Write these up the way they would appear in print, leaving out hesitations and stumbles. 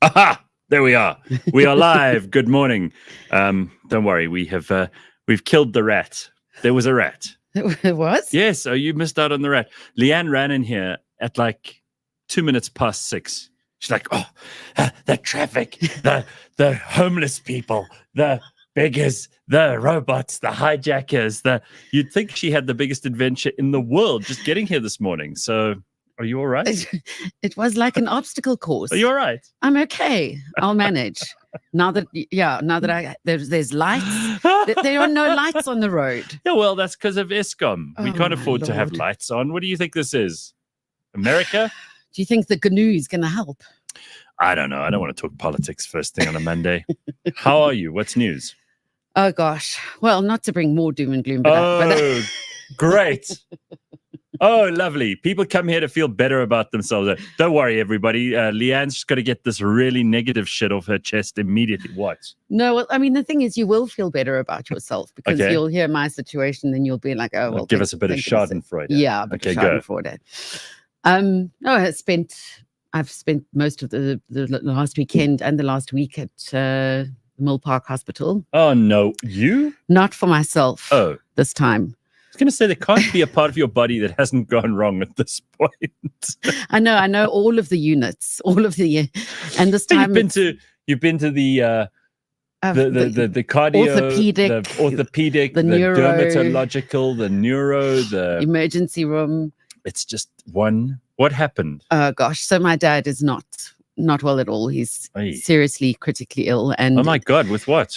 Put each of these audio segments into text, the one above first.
Aha! There we are. We are live. Good morning. Don't worry. We've killed the rat. There was a rat. It was? Yes. Oh, you missed out on the rat. Leanne ran in here at like 6:02. She's like, oh, the traffic, the homeless people, the beggars, the robots, the hijackers. You'd think she had the biggest adventure in the world just getting here this morning. So, are you all right? It was like an obstacle course. Are you all right? I'm okay. I'll manage. Now that there's lights. There are no lights on the road. Yeah, well, that's because of ESCOM. We can't afford to have lights on. What do you think this is? America? Do you think the GNU is going to help? I don't know. I don't want to talk politics first thing on a Monday. How are you? What's news? Oh, gosh. Well, not to bring more doom and gloom. But great. Oh, lovely. People come here to feel better about themselves. Don't worry, everybody. Leanne's just got to get this really negative shit off her chest immediately. What? No, well, I mean, the thing is, you will feel better about yourself because you'll hear my situation and you'll be like, oh, well. Give us a bit of Schadenfreude. Yeah, a bit of Schadenfreude. I've spent most of the last weekend and the last week at Mill Park Hospital. Oh, no. You? Not for myself. Oh. This time. I was going to say there can't be a part of your body that hasn't gone wrong at this point. I know all of the units, and this time you've been to the cardio, the orthopedic, the neuro, dermatological, the neuro, the emergency room. It's just one. What happened? Oh gosh! So my dad is not well at all. He's seriously critically ill, and oh my God, with what?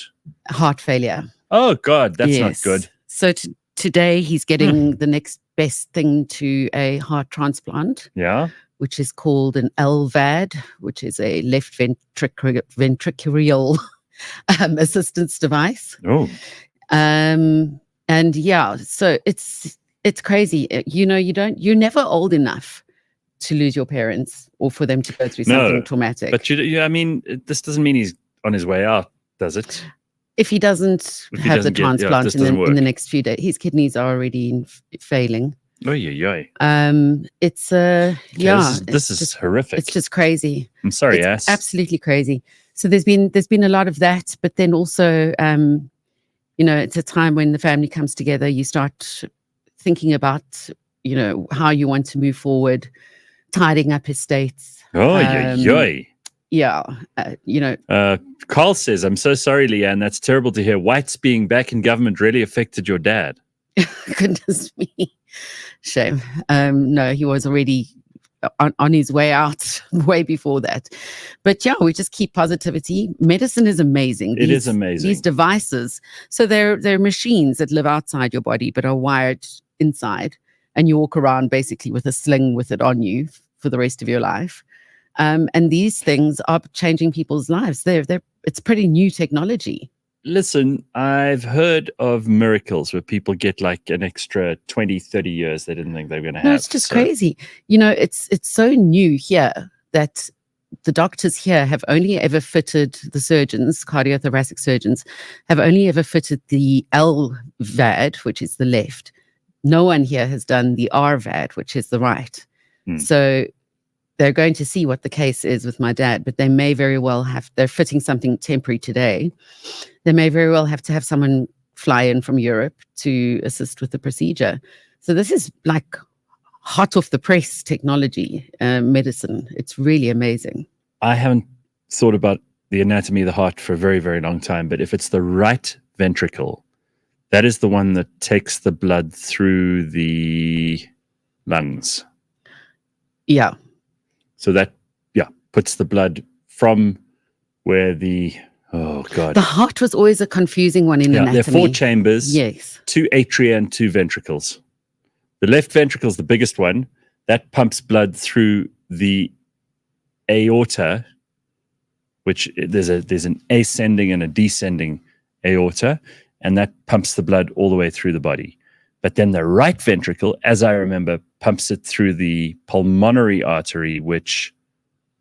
Heart failure. Oh God, that's not good. So today he's getting the next best thing to a heart transplant. Yeah. Which is called an LVAD, which is a left ventricular assistance device. Oh. And yeah, so it's crazy. You're never old enough to lose your parents or for them to go through something traumatic. But I mean, this doesn't mean he's on his way out, does it? If he doesn't have the transplant in the next few days, his kidneys are already failing. Oh yeah. It's This is horrific. It's just crazy. I'm sorry, it's absolutely crazy. So there's been a lot of that, but then also, it's a time when the family comes together. You start thinking about, how you want to move forward, tidying up estates. Oh yeah. Yeah, Carl says, I'm so sorry, Leanne. That's terrible to hear. Whites being back in government really affected your dad. Goodness me. Shame. No, he was already on his way out way before that. But yeah, we just keep positivity. Medicine is amazing. It is amazing. These devices. So they're machines that live outside your body but are wired inside. And you walk around basically with a sling with it on you for the rest of your life. And these things are changing people's lives. It's pretty new technology. Listen, I've heard of miracles where people get like an extra 20, 30 years they didn't think they were going to have. No, it's just crazy. It's so new here that the doctors here have only ever fitted, the surgeons, cardiothoracic surgeons, have only ever fitted the LVAD, which is the left. No one here has done the RVAD, which is the right. So they're going to see what the case is with my dad, but they may very well they're fitting something temporary today. They may very well have to have someone fly in from Europe to assist with the procedure. So this is like hot off the press technology, medicine. It's really amazing. I haven't thought about the anatomy of the heart for a very, very long time, but if it's the right ventricle, that is the one that takes the blood through the lungs. Yeah. So that, puts the blood from where oh God. The heart was always a confusing one in anatomy. There are 4 chambers. Yes. 2 atria and 2 ventricles. The left ventricle is the biggest one. That pumps blood through the aorta, which there's an ascending and a descending aorta, and that pumps the blood all the way through the body. But then the right ventricle, as I remember, pumps it through the pulmonary artery, which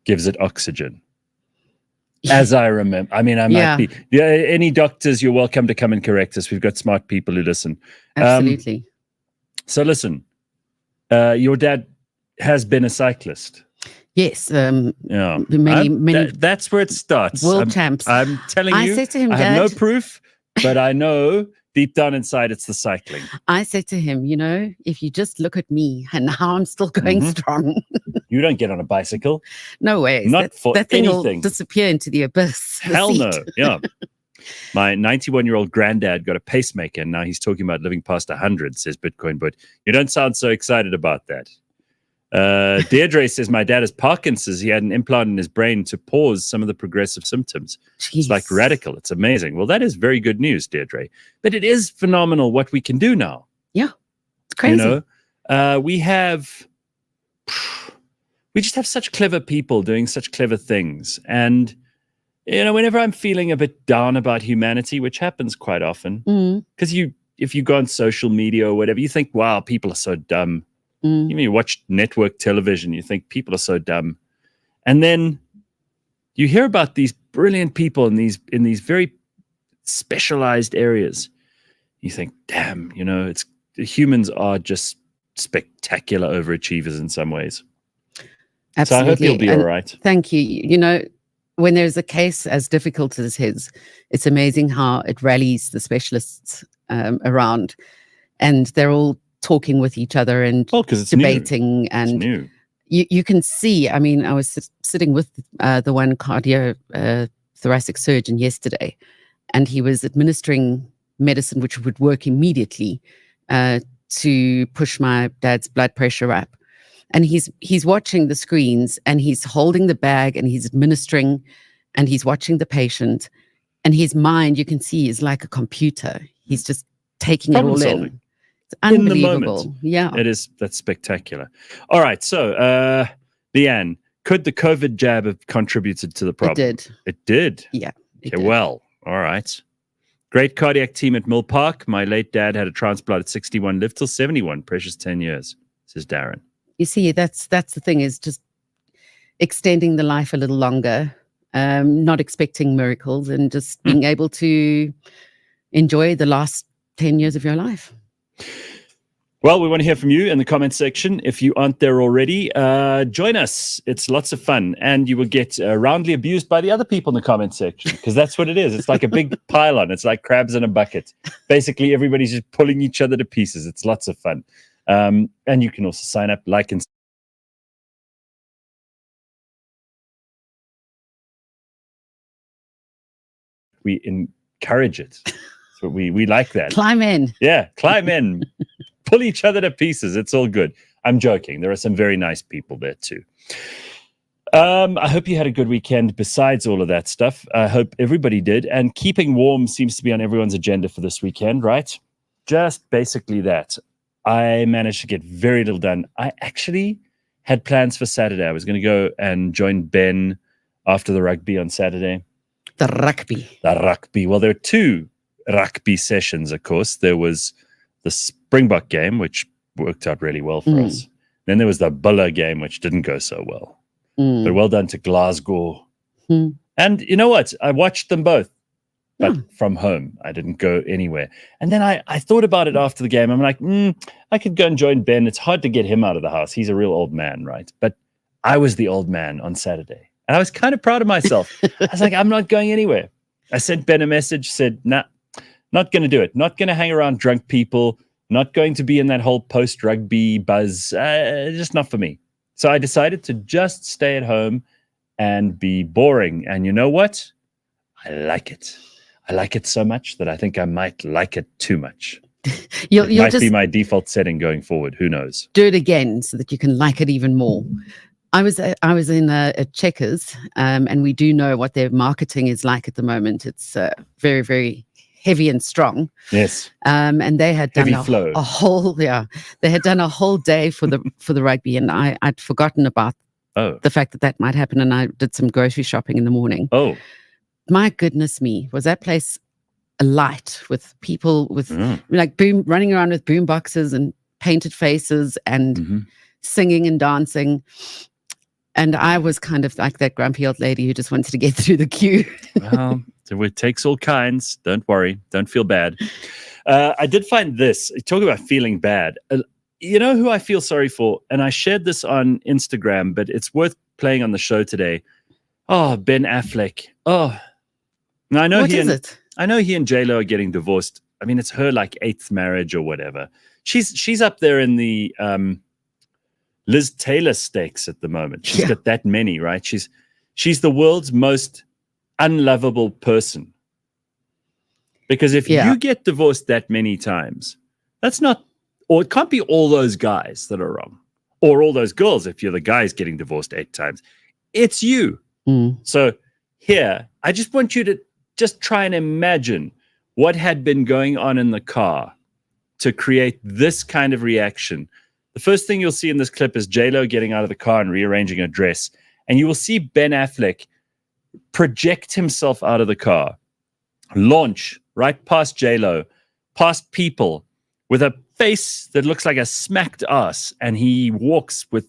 gives it oxygen. As I remember. I mean, I might be. Yeah, any doctors, you're welcome to come and correct us. We've got smart people who listen. Absolutely. So listen, your dad has been a cyclist. Yes. Yeah. Many That's where it starts. world champs. I'm telling you, I said to him, I have no Dad, proof, but I know deep down inside it's the cycling. I said to him, if you just look at me and how I'm still going strong. You don't get on a bicycle. No way. Not for that thing anything. will disappear into the abyss. The Hell seat. no. Yeah. My 91-year-old granddad got a pacemaker, and now he's talking about living past 100, says Bitcoin. But you don't sound so excited about that. Deirdre says, my dad has Parkinson's. He had an implant in his brain to pause some of the progressive symptoms. Jeez. It's like radical. It's amazing. Well, that is very good news, Deirdre. But it is phenomenal what we can do now. Yeah. It's crazy. We just have such clever people doing such clever things. And, whenever I'm feeling a bit down about humanity, which happens quite often, because if you go on social media or whatever, you think, wow, people are so dumb. Even you watch network television, you think people are so dumb. And then you hear about these brilliant people in these very specialized areas. You think, damn, humans are just spectacular overachievers in some ways. Absolutely. So I hope you'll be all right. Thank you. When there's a case as difficult as his, it's amazing how it rallies the specialists around, and they're all talking with each other and debating. It's new. You can see, I was sitting with the one cardiothoracic surgeon yesterday, and he was administering medicine which would work immediately to push my dad's blood pressure up. And he's watching the screens, and he's holding the bag, and he's administering, and he's watching the patient, and his mind, you can see, is like a computer. He's just taking it all in. It's unbelievable. Yeah. That's spectacular. All right. So, Leanne, could the COVID jab have contributed to the problem? It did. Yeah. Okay, well, all right. Great cardiac team at Mill Park. My late dad had a transplant at 61, lived till 71, precious 10 years, says Darren. You see, that's the thing, is just extending the life a little longer, not expecting miracles, and just being able to enjoy the last 10 years of your life. Well, we want to hear from you in the comment section. If you aren't there already, join us. It's lots of fun, and you will get roundly abused by the other people in the comment section, because that's what it is. It's like a big pylon. It's like crabs in a bucket. Basically, everybody's just pulling each other to pieces. It's lots of fun. And you can also sign up, like, and we encourage it. So we like that. Climb in. Yeah, climb in. Pull each other to pieces. It's all good. I'm joking. There are some very nice people there too. I hope you had a good weekend besides all of that stuff. I hope everybody did. And keeping warm seems to be on everyone's agenda for this weekend, right? Just basically that. I managed to get very little done. I actually had plans for Saturday. I was going to go and join Ben after the rugby on Saturday. The rugby. Well, there are two rugby sessions, of course. There was the Springbok game, which worked out really well for us. Then there was the Buller game, which didn't go so well. But well done to Glasgow. And you know what? I watched them both, but from home. I didn't go anywhere. And then I thought about it after the game. I'm like, I could go and join Ben. It's hard to get him out of the house. He's a real old man, right? But I was the old man on Saturday. And I was kind of proud of myself. I was like, I'm not going anywhere. I sent Ben a message, said, nah, not going to do it. Not going to hang around drunk people. Not going to be in that whole post-rugby buzz. Just not for me. So I decided to just stay at home and be boring. And you know what? I like it. I like it so much that I think I might like it too much. It might be my default setting going forward. Who knows? Do it again so that you can like it even more. I was in a Checkers, and we do know what their marketing is like at the moment. It's very, very heavy and strong. Yes. And they had done a whole they had done a whole day for the rugby, and I'd forgotten about the fact that might happen, and I did some grocery shopping in the morning. Oh. My goodness me, was that place alight with people with like running around with boom boxes and painted faces and singing and dancing. And I was kind of like that grumpy old lady who just wanted to get through the queue. Well, so it takes all kinds. Don't worry. Don't feel bad. I did find this. Talk about feeling bad. you know who I feel sorry for? And I shared this on Instagram, but it's worth playing on the show today. Oh, Ben Affleck. Oh, now I know I know he and J-Lo are getting divorced. I mean, it's her like 8th marriage or whatever. She's up there in the Liz Taylor stakes at the moment. She's got that many, right? She's the world's most unlovable person. Because if you get divorced that many times, that's not, or it can't be all those guys that are wrong, or all those girls if you're the guys getting divorced 8 times. It's you. So here, I just want you to just try and imagine what had been going on in the car to create this kind of reaction. The first thing you'll see in this clip is J-Lo getting out of the car and rearranging her dress. And you will see Ben Affleck project himself out of the car, launch right past J-Lo, past people, with a face that looks like a smacked ass. And he walks with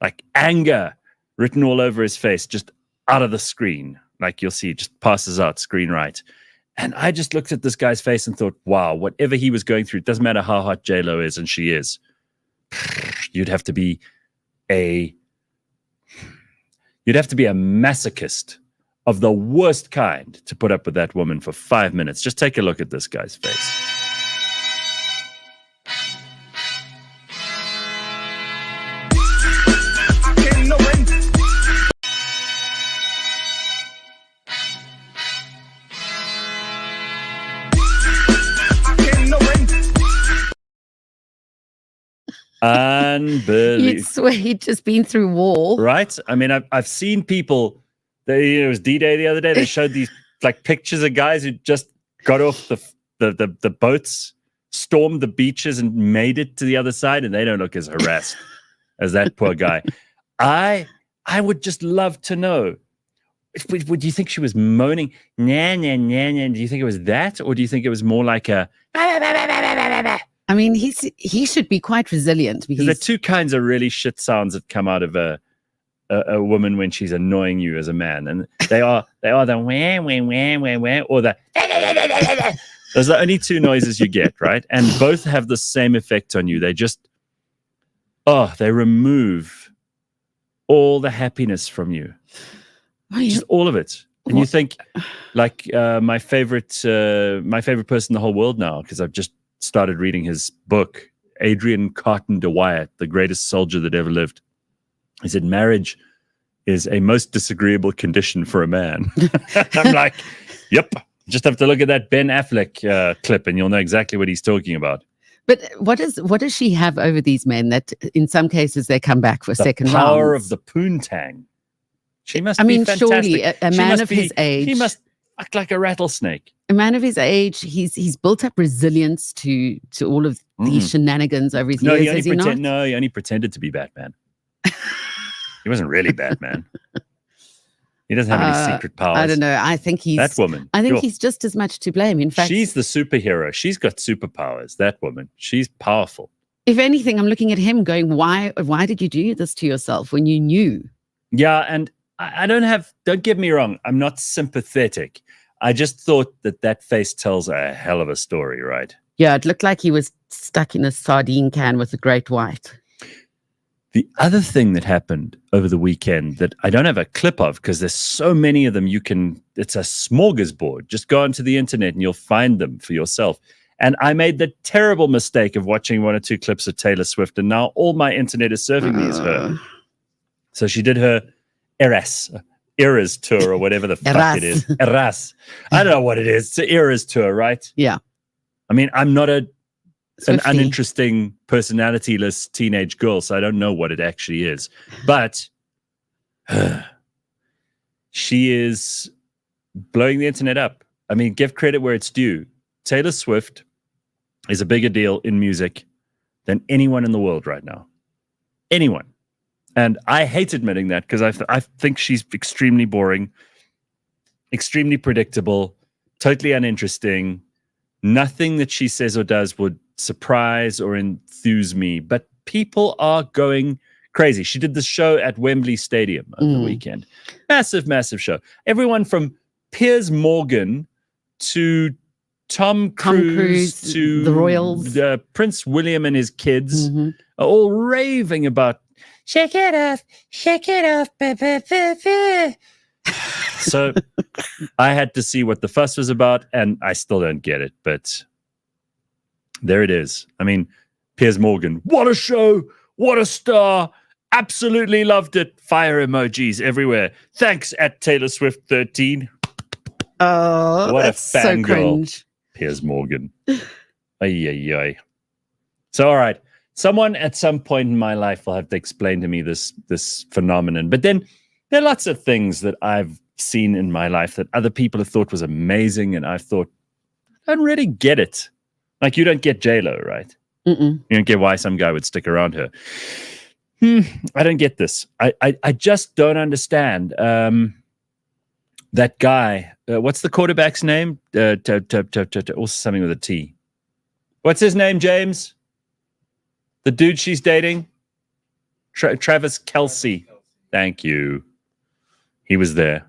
like anger written all over his face, just out of the screen. Like you'll see, just passes out screen right. And I just looked at this guy's face and thought, wow, whatever he was going through, it doesn't matter how hot J-Lo is, and she is. You'd have to be a masochist of the worst kind to put up with that woman for 5 minutes. Just take a look at this guy's face. Unbelievable. You'd swear he'd just been through war. Right? I mean, I've seen people, it was D-Day the other day, they showed these like pictures of guys who just got off the boats, stormed the beaches and made it to the other side, and they don't look as harassed as that poor guy. I would just love to know, would you think she was moaning, nah, nah, nah, nah? Do you think it was that? Or do you think it was more like a... I mean, he should be quite resilient. Because there are 2 kinds of really shit sounds that come out of a woman when she's annoying you as a man, and they are the wah, wah, wah, wah, wah, or the those are the only 2 noises you get, right? And both have the same effect on you. They just they remove all the happiness from you, just all of it. And you think, like my favorite person in the whole world now, because I've just started reading his book, Adrian Carton de Wyatt, The Greatest Soldier That Ever Lived. He said, marriage is a most disagreeable condition for a man. I'm like, yep. Just have to look at that Ben Affleck clip and you'll know exactly what he's talking about. But what does she have over these men that in some cases they come back for second rounds? The power of the poontang. She must be fantastic. Surely a man of his age. He must act like a rattlesnake. A man of his age, he's built up resilience to all of these shenanigans over his years. He only pretended to be Batman. He wasn't really Batman. He doesn't have any secret powers. I don't know. I think he's that woman. I think he's just as much to blame. In fact, she's the superhero. She's got superpowers. That woman. She's powerful. If anything, I'm looking at him going, why did you do this to yourself when you knew? Yeah, and I don't get me wrong, I'm not sympathetic. I just thought that face tells a hell of a story, right? Yeah, it looked like he was stuck in a sardine can with a great white. The other thing that happened over the weekend that I don't have a clip of because there's so many of them, it's a smorgasbord. Just go onto the internet and you'll find them for yourself. And I made the terrible mistake of watching 1 or 2 clips of Taylor Swift, and now all my internet is serving me as her. So she did her Eras tour or whatever the fuck it is. Eras. I don't know what it is. It's an Eras tour, right? Yeah. I mean, I'm not an uninteresting, personality-less teenage girl, so I don't know what it actually is. But she is blowing the internet up. I mean, give credit where it's due. Taylor Swift is a bigger deal in music than anyone in the world right now. Anyone. And I hate admitting that because I think she's extremely boring, extremely predictable, totally uninteresting. Nothing that she says or does would surprise or enthuse me. But people are going crazy. She did this show at Wembley Stadium over the weekend. Massive, massive show. Everyone from Piers Morgan to Tom Cruise, to the royals. Prince William and his kids Mhm. are all raving about shake it off, bah, bah, bah, bah." So I had to see what the fuss was about, and I still don't get it, but there it is. I mean, Piers Morgan, what a show, what a star, absolutely loved it. Fire emojis everywhere. Thanks at Taylor Swift 13. Oh, What that's a fangirl. so cringe. Piers Morgan. Ay, ay, ay. So, all right. Someone at some point in my life will have to explain to me this phenomenon. But then there are lots of things that I've seen in my life that other people have thought was amazing, and I've thought, I don't really get it. Like, you don't get J-Lo, right? Mm-mm. You don't get why some guy would stick around her. I don't get this. I just don't understand. That guy, what's the quarterback's name? Also something with a T. What's his name, James? The dude she's dating? Travis Kelce. Thank you. He was there.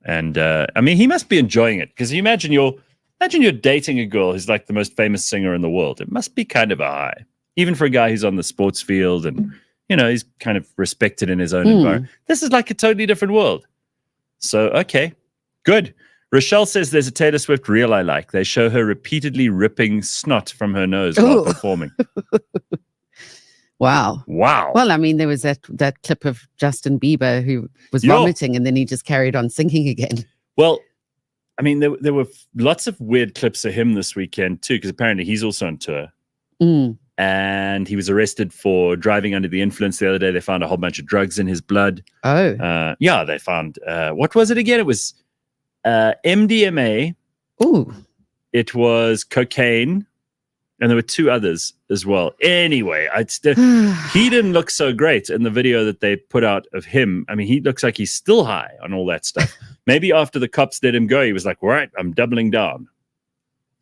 And I mean, he must be enjoying it, because you imagine you're dating a girl who's like the most famous singer in the world. It must be kind of a high, even for a guy who's on the sports field and, you know, he's kind of respected in his own environment. This is like a totally different world. So, okay, good. Rochelle says there's a Taylor Swift reel I like. They show her repeatedly ripping snot from her nose while performing. Wow. Well, I mean, there was that clip of Justin Bieber who was vomiting and then he just carried on singing again. Well, I mean, there were lots of weird clips of him this weekend too, because apparently he's also on tour. And he was arrested for driving under the influence the other day. They found a whole bunch of drugs in his blood. Oh. Yeah, they found, what was it again? It was MDMA. Ooh. It was cocaine. And there were two others as well. Anyway, he didn't look so great in the video that they put out of him. I mean, he looks like he's still high on all that stuff. Maybe after the cops let him go, he was like, all right, I'm doubling down.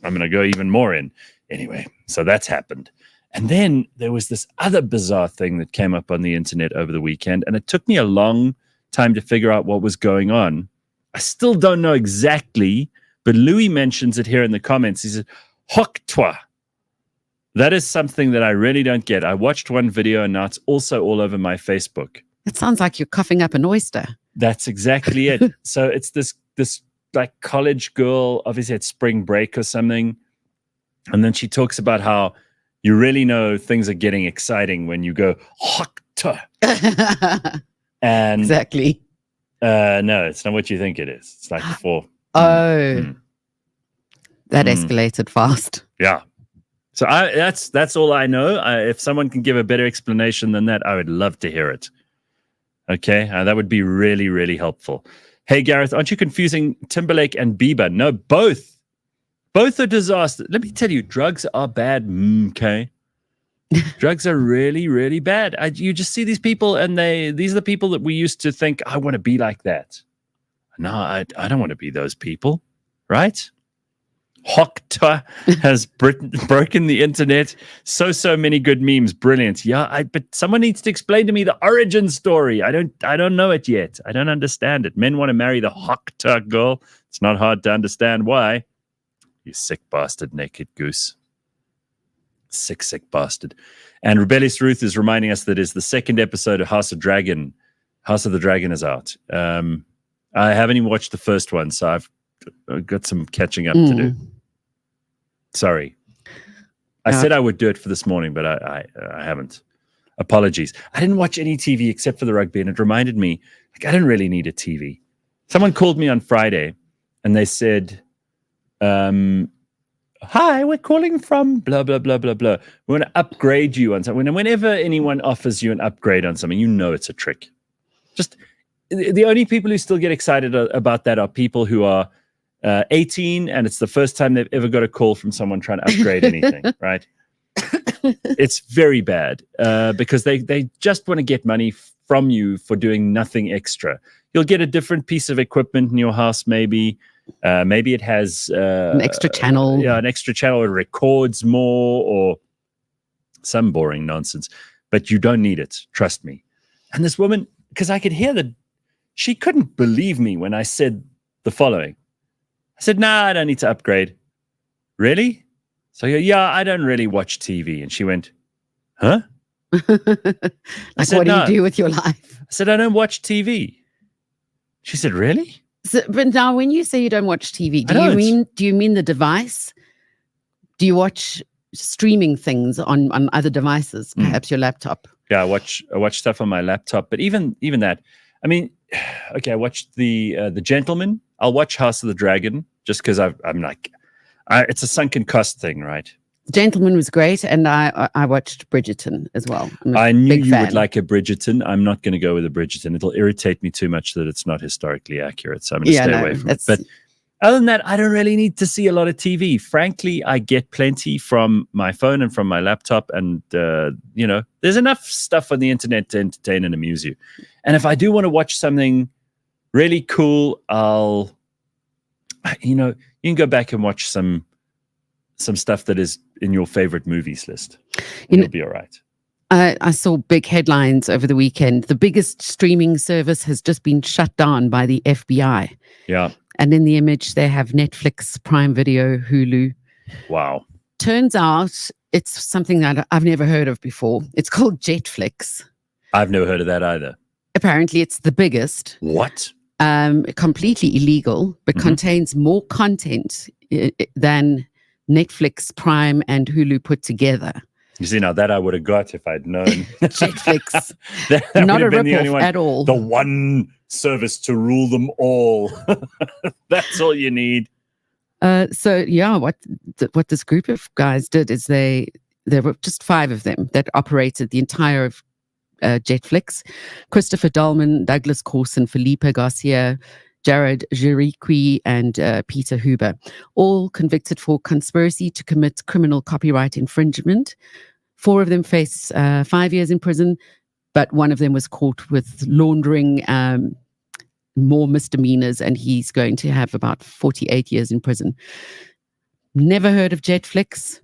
I'm going to go even more in. Anyway, so that's happened. And then there was this other bizarre thing that came up on the internet over the weekend, and it took me a long time to figure out what was going on. I still don't know exactly, but Louis mentions it here in the comments. He says, Hoktwa. That is something that I really don't get. I watched one video and now it's also all over my Facebook. It sounds like you're coughing up an oyster. That's exactly it. So it's this like college girl, obviously at spring break or something. And then she talks about how you really know things are getting exciting when you go, Hokta. And exactly. No, it's not what you think it is. It's like before. That escalated fast. Yeah. So that's all I know. If someone can give a better explanation than that, I would love to hear it. Okay, that would be really, really helpful. Hey, Gareth, aren't you confusing Timberlake and Bieber? No, both. Both are disaster. Let me tell you, drugs are bad. Okay, drugs are really, really bad. You just see these people, and these are the people that we used to think, I want to be like that. No, I don't want to be those people, right? Hokta has broken the internet. So many good memes. Brilliant. Yeah, but someone needs to explain to me the origin story. I don't know it yet. I don't understand it. Men want to marry the Hokta girl. It's not hard to understand why. You sick bastard, naked goose. Sick bastard. And Rebellious Ruth is reminding us that it's the second episode of House of the Dragon is out. I haven't even watched the first one, so I've got some catching up to do. Sorry. I said I would do it for this morning, but I haven't. Apologies. I didn't watch any TV except for the rugby, and it reminded me, like, I didn't really need a TV. Someone called me on Friday, and they said, hi, we're calling from blah, blah, blah, blah, blah. We want to upgrade you on something. And whenever anyone offers you an upgrade on something, you know it's a trick. Just the only people who still get excited about that are people who are 18 and it's the first time they've ever got a call from someone trying to upgrade anything, right? It's very bad because they just want to get money from you for doing nothing extra. You'll get a different piece of equipment in your house, maybe. Maybe it has an extra channel. Yeah, an extra channel. It records more or some boring nonsense. But you don't need it, trust me. And this woman, because I could hear that she couldn't believe me when I said the following. I said, nah, I don't need to upgrade. really? So I go, yeah, I don't really watch TV. And she went, huh? Like, said, what do "No." you do with your life? I said, I don't watch TV. She said, really? So, but now, when you say you don't watch TV, I don't. do you mean the device? Do you watch streaming things on other devices, perhaps your laptop? Yeah, I watch stuff on my laptop, but even that, I mean, okay, I watched the Gentleman. I'll watch House of the Dragon just because I'm like, it's a sunken cost thing, right? Gentleman was great, and I watched Bridgerton as well. I knew you would like a Bridgerton. I'm not going to go with a Bridgerton. It'll irritate me too much that it's not historically accurate, so I'm going to stay away from it. But other than that, I don't really need to see a lot of TV. Frankly, I get plenty from my phone and from my laptop, and there's enough stuff on the internet to entertain and amuse you. And if I do want to watch something really cool, you can go back and watch some stuff that is in your favorite movies list. You'll be all right. I saw big headlines over the weekend. The biggest streaming service has just been shut down by the FBI. Yeah. And in the image, they have Netflix, Prime Video, Hulu. Wow. Turns out it's something that I've never heard of before. It's called Jetflix. I've never heard of that either. Apparently, it's the biggest. What? Completely illegal, but contains more content than Netflix, Prime, and Hulu put together. You see, now that I would have got if I'd known. Netflix. that Not a rip-off at all. The one service to rule them all. That's all you need. So yeah, what this group of guys did is there were just 5 of them that operated the entire of Jetflix. Christopher Dahlman, Douglas Corson, Felipe Garcia, Jared Jeriqui, and Peter Huber, all convicted for conspiracy to commit criminal copyright infringement. 4 of them face 5 years in prison, but one of them was caught with laundering more misdemeanors, and he's going to have about 48 years in prison. Never heard of Jetflix.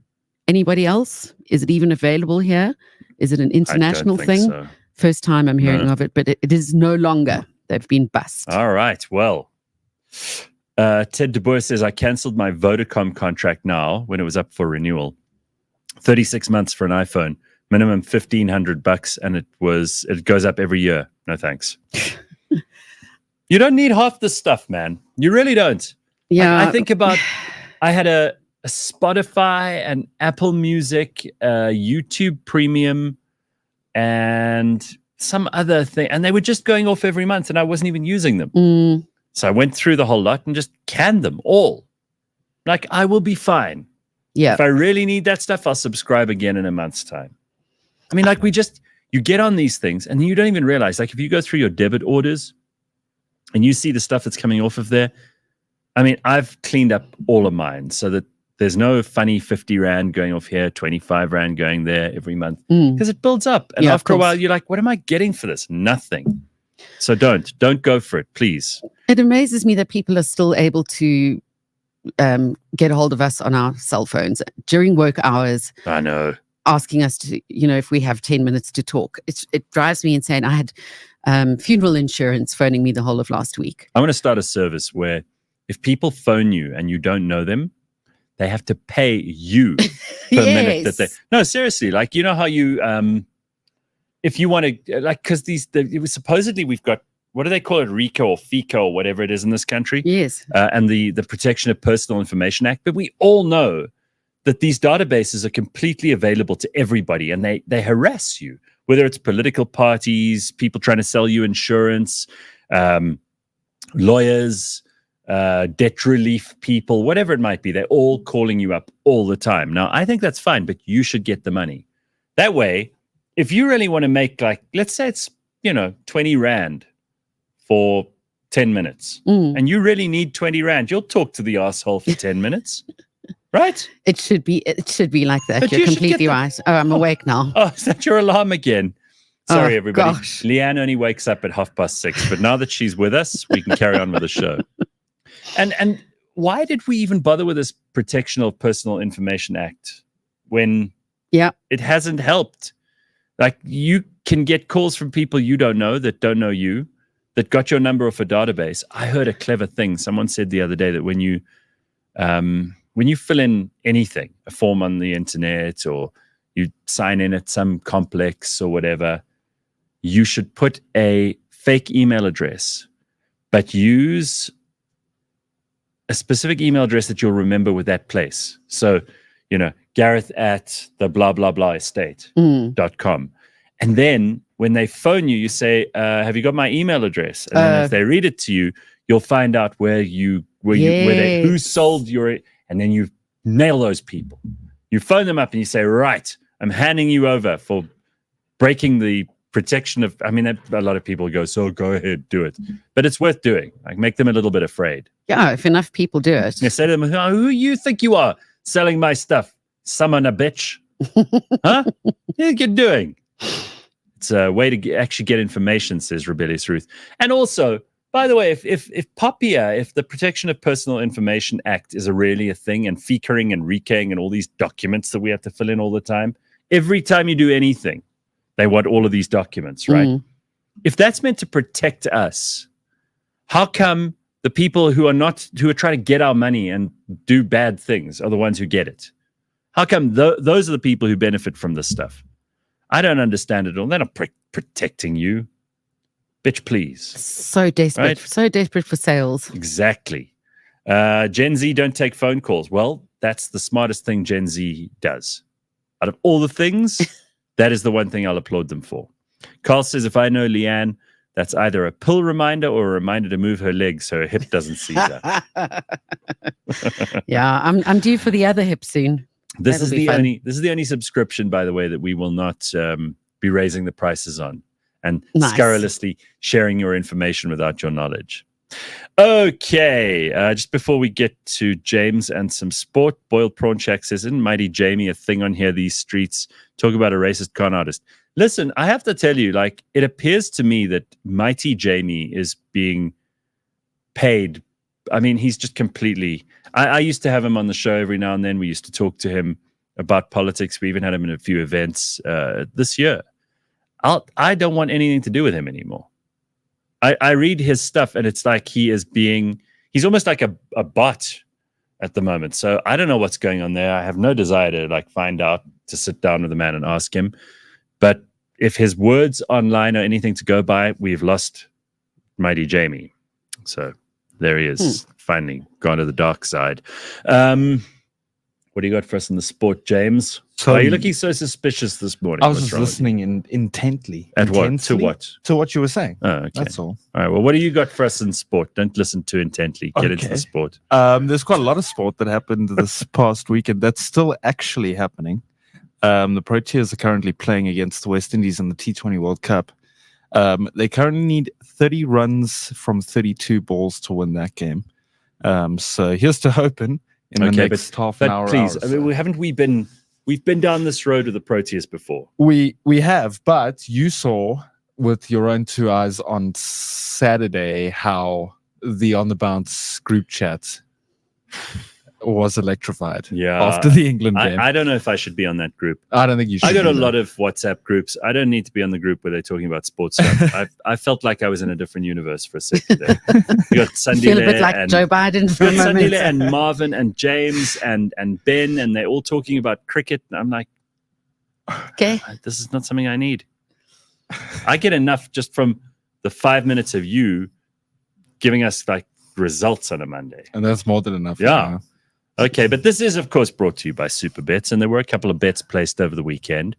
Anybody else? Is it even available here? Is it an international thing? So. First time I'm hearing of it, but it is no longer. They've been bust. All right. Well, Ted De Boer says, I canceled my Vodacom contract now when it was up for renewal. 36 months for an iPhone, minimum $1,500, and it goes up every year. No thanks. You don't need half this stuff, man. You really don't. Yeah. I think about, I had a Spotify and Apple Music, YouTube Premium, and some other thing, and they were just going off every month, and I wasn't even using them. So I went through the whole lot and just canned them all. Like, I will be fine. Yeah. If I really need that stuff, I'll subscribe again in a month's time. I mean, like, you get on these things and you don't even realize, like, if you go through your debit orders and you see the stuff that's coming off of there, I mean, I've cleaned up all of mine so that there's no funny 50 Rand going off here, 25 Rand going there every month, because it builds up. And after a while, you're like, what am I getting for this? Nothing. So don't go for it, please. It amazes me that people are still able to get a hold of us on our cell phones during work hours. I know. Asking us to, if we have 10 minutes to talk. It drives me insane. I had funeral insurance phoning me the whole of last week. I'm going to start a service where if people phone you and you don't know them, they have to pay you per minute that they. No, seriously. Like, you know how you, if you want to, like, because it was supposedly we've got, what do they call it, RICO or FICO or whatever it is in this country? Yes. And the Protection of Personal Information Act. But we all know that these databases are completely available to everybody, and they harass you, whether it's political parties, people trying to sell you insurance, lawyers, debt relief people, whatever it might be. They're all calling you up all the time. Now, I think that's fine, but you should get the money. That way, if you really want to make, like, let's say it's, 20 Rand for 10 minutes, and you really need 20 Rand, you'll talk to the asshole for 10 minutes. Right? It should be like that. But you're completely right. Oh, I'm awake now. Oh, is that your alarm again? Sorry, everybody. Gosh. Leanne only wakes up at 6:30, but now that she's with us, we can carry on with the show. And why did we even bother with this Protection of Personal Information Act when it hasn't helped? Like, you can get calls from people you don't know that don't know you, that got your number off a database. I heard a clever thing. Someone said the other day that when you when you fill in anything, a form on the internet, or you sign in at some complex or whatever, you should put a fake email address, but use a specific email address that you'll remember with that place. So, Gareth at the blah, blah, blah estate.com. And then when they phone you, you say, have you got my email address? And then if they read it to you, you'll find out who sold your, and then you nail those people. You phone them up and you say, right, I'm handing you over for breaking the protection of, a lot of people go, so go ahead, do it. But it's worth doing. Like, make them a little bit afraid. Yeah, if enough people do it. You say to them, who you think you are selling my stuff? Summon a bitch. Huh? What are you doing? It's a way to actually get information, says Rebellious Ruth. And also, by the way, if POPIA, if the Protection of Personal Information Act is really a thing, and FICAing and RICAing and all these documents that we have to fill in all the time, every time you do anything, they want all of these documents, right? If that's meant to protect us, how come the people who are trying to get our money and do bad things are the ones who get it? How come those are the people who benefit from this stuff? I don't understand it all. They're not protecting you. Bitch, please. So desperate. Right? So desperate for sales. Exactly. Gen Z don't take phone calls. Well, that's the smartest thing Gen Z does. Out of all the things, that is the one thing I'll applaud them for. Carl says, if I know Leanne, that's either a pill reminder or a reminder to move her leg so her hip doesn't seize up. Yeah, I'm due for the other hip soon. This is the only subscription, by the way, that we will not be raising the prices on and scurrilously sharing your information without your knowledge. Okay, just before we get to James and some sport, Boiled Prawn Shack says, isn't Mighty Jamie a thing on here, these streets? Talk about a racist con artist. Listen, I have to tell you, like, it appears to me that Mighty Jamie is being paid. I mean, he's just completely... I used to have him on the show every now and then. We used to talk to him about politics. We even had him in a few events this year. I don't want anything to do with him anymore. I read his stuff, and it's like he's almost like a bot at the moment. So I don't know what's going on there. I have no desire to find out, to sit down with the man and ask him. But if his words online are anything to go by, we've lost Mighty Jamie. So there he is, finally gone to the dark side. What do you got for us in the sport, James? So, are you looking so suspicious this morning? I was just listening intently. At what? To what? To what you were saying. Oh, okay. That's all. All right. Well, what do you got for us in sport? Don't listen too intently. Get into the sport. There's quite a lot of sport that happened this past weekend that's still actually happening. The Proteas are currently playing against the West Indies in the T20 World Cup. They currently need 30 runs from 32 balls to win that game. So here's to hoping in the next half an hour. Please, we've been down this road with the Proteas before. We have, but you saw with your own two eyes on Saturday how the On the Bounce group chat was electrified after the England game. I don't know if I should be on that group. I don't think you should. I got a lot of WhatsApp groups. I don't need to be on the group where they're talking about sports stuff. I felt like I was in a different universe for a second there. You got Sandile, feel a bit like Joe Biden for a moment. Sandile and Marvin and James and Ben, and they're all talking about cricket. And I'm like, okay, this is not something I need. I get enough just from the 5 minutes of you giving us like results on a Monday. And that's more than enough. Yeah. Okay, but this is, of course, brought to you by Super Bets, and there were a couple of bets placed over the weekend.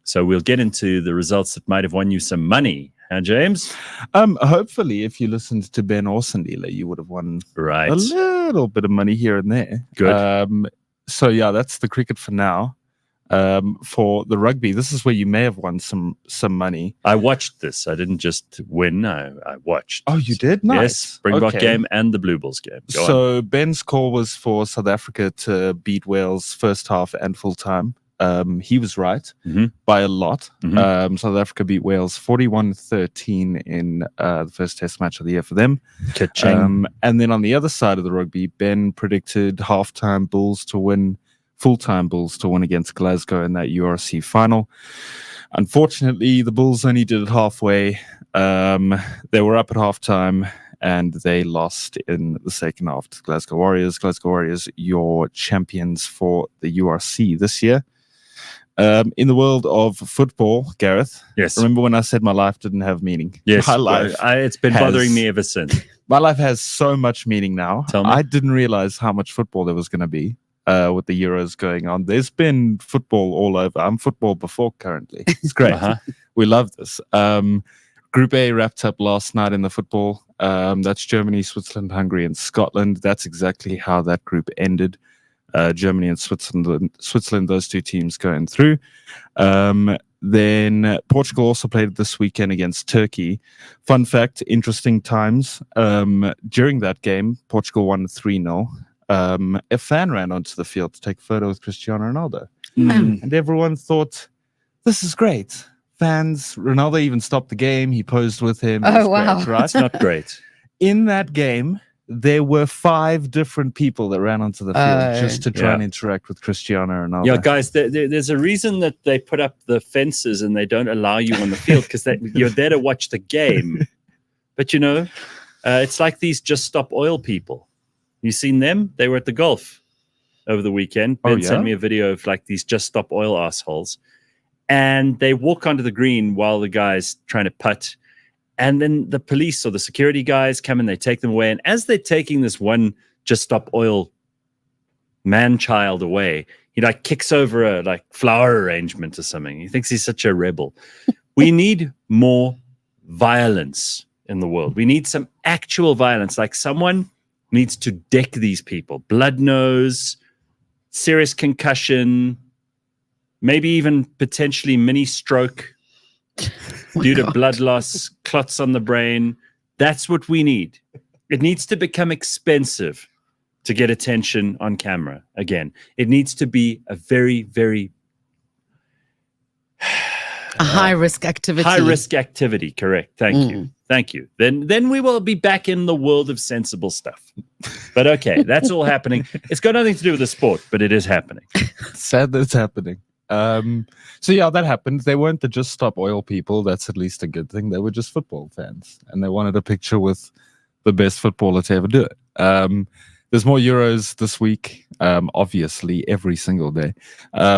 So we'll get into the results that might have won you some money. Huh, James? Hopefully, if you listened to Ben or Sandile, you would have won a little bit of money here and there. Good. So, yeah, that's the cricket for now. For the rugby, this is where you may have won some money. I watched this. I didn't just win. I watched. Oh, you did? Nice. Yes, Springbok game and the Blue Bulls game. So Ben's call was for South Africa to beat Wales first half and full time. He was right by a lot. South Africa beat Wales 41-13 in the first test match of the year for them. And then on the other side of the rugby, Ben predicted halftime Bulls to win, full-time Bulls to win against Glasgow in that URC final. Unfortunately, the Bulls only did it halfway. They were up at halftime, and they lost in the second half to Glasgow Warriors. Glasgow Warriors, your champions for the URC this year. In the world of football, Gareth, Yes. remember when I said my life didn't have meaning? Yes. My life it's been bothering me ever since. My life has so much meaning now. Tell me. I didn't realize how much football there was going to be with the Euros going on. There's been football all over. I'm football before currently. It's great. We love this. Group A wrapped up last night in the football. That's Germany, Switzerland, Hungary, and Scotland. That's exactly how that group ended. Germany and Switzerland, those two teams going through. Then Portugal also played this weekend against Turkey. Fun fact, interesting times. During that game, Portugal won 3-0. A fan ran onto the field to take a photo with Cristiano Ronaldo. And everyone thought, this is great. Fans, Ronaldo even stopped the game. He posed with him. Oh, wow. Great, right? It's not great. In that game, there were 5 different people that ran onto the field just to try and interact with Cristiano Ronaldo. Yeah, guys, there's a reason that they put up the fences and they don't allow you on the field because you're there to watch the game. But, it's like these Just Stop Oil people. You seen them? They were at the golf over the weekend. Ben sent me a video of like these Just Stop Oil assholes. And they walk onto the green while the guy's trying to putt. And then the police or the security guys come and they take them away. And as they're taking this one Just Stop Oil man-child away, he like kicks over a like flower arrangement or something. He thinks he's such a rebel. We need more violence in the world. We need some actual violence. Like someone needs to deck these people. Blood nose, serious concussion, maybe even potentially mini stroke. Due to blood loss, clots on the brain. That's what we need. It needs to become expensive to get attention on camera again. It needs to be a very, very high-risk activity. High-risk activity, correct. Thank you. Thank you. Then we will be back in the world of sensible stuff. But okay, that's all happening. It's got nothing to do with the sport, but it is happening. Sad that it's happening. So yeah, that happened. They weren't the Just Stop Oil people. That's at least a good thing. They were just football fans, and they wanted a picture with the best footballer to ever do it. There's more Euros this week, obviously, every single day.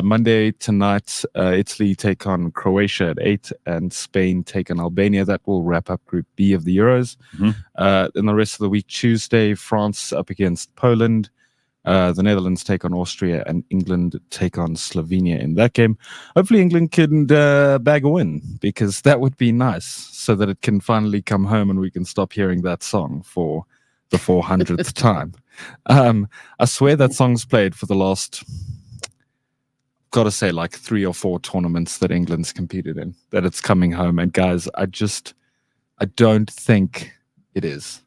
Monday tonight, Italy take on Croatia at 8, and Spain take on Albania. That will wrap up Group B of the Euros. Then the rest of the week, Tuesday, France up against Poland. The Netherlands take on Austria, and England take on Slovenia in that game. Hopefully England can bag a win, because that would be nice, so that it can finally come home and we can stop hearing that song for the 400th time. I swear that song's played for the last, got to say, like 3 or 4 tournaments that England's competed in, that it's coming home. And guys, I don't think it is.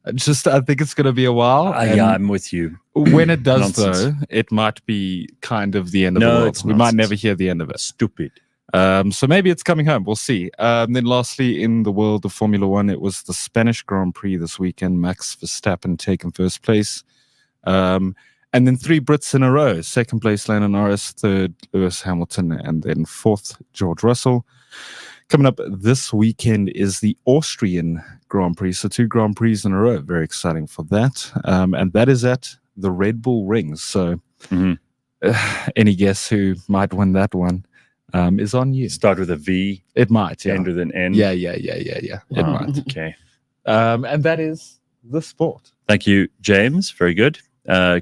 I think it's going to be a while. Yeah, I'm with you. When it does, though, it might be kind of the end of the world. We might never hear the end of it. Stupid. So maybe it's coming home. We'll see. Then lastly, in the world of Formula One, it was the Spanish Grand Prix this weekend. Max Verstappen taking first place. And then 3 Brits in a row. Second place, Lando Norris. Third, Lewis Hamilton. And then fourth, George Russell. Coming up this weekend is the Austrian Grand Prix. So 2 Grand Prix in a row. Very exciting for that. And that is at the Red Bull Rings. So any guess who might win that one is on you. Start with a V. It might. Yeah. End with an N. Yeah. It might. Okay. And that is the sport. Thank you, James. Very good.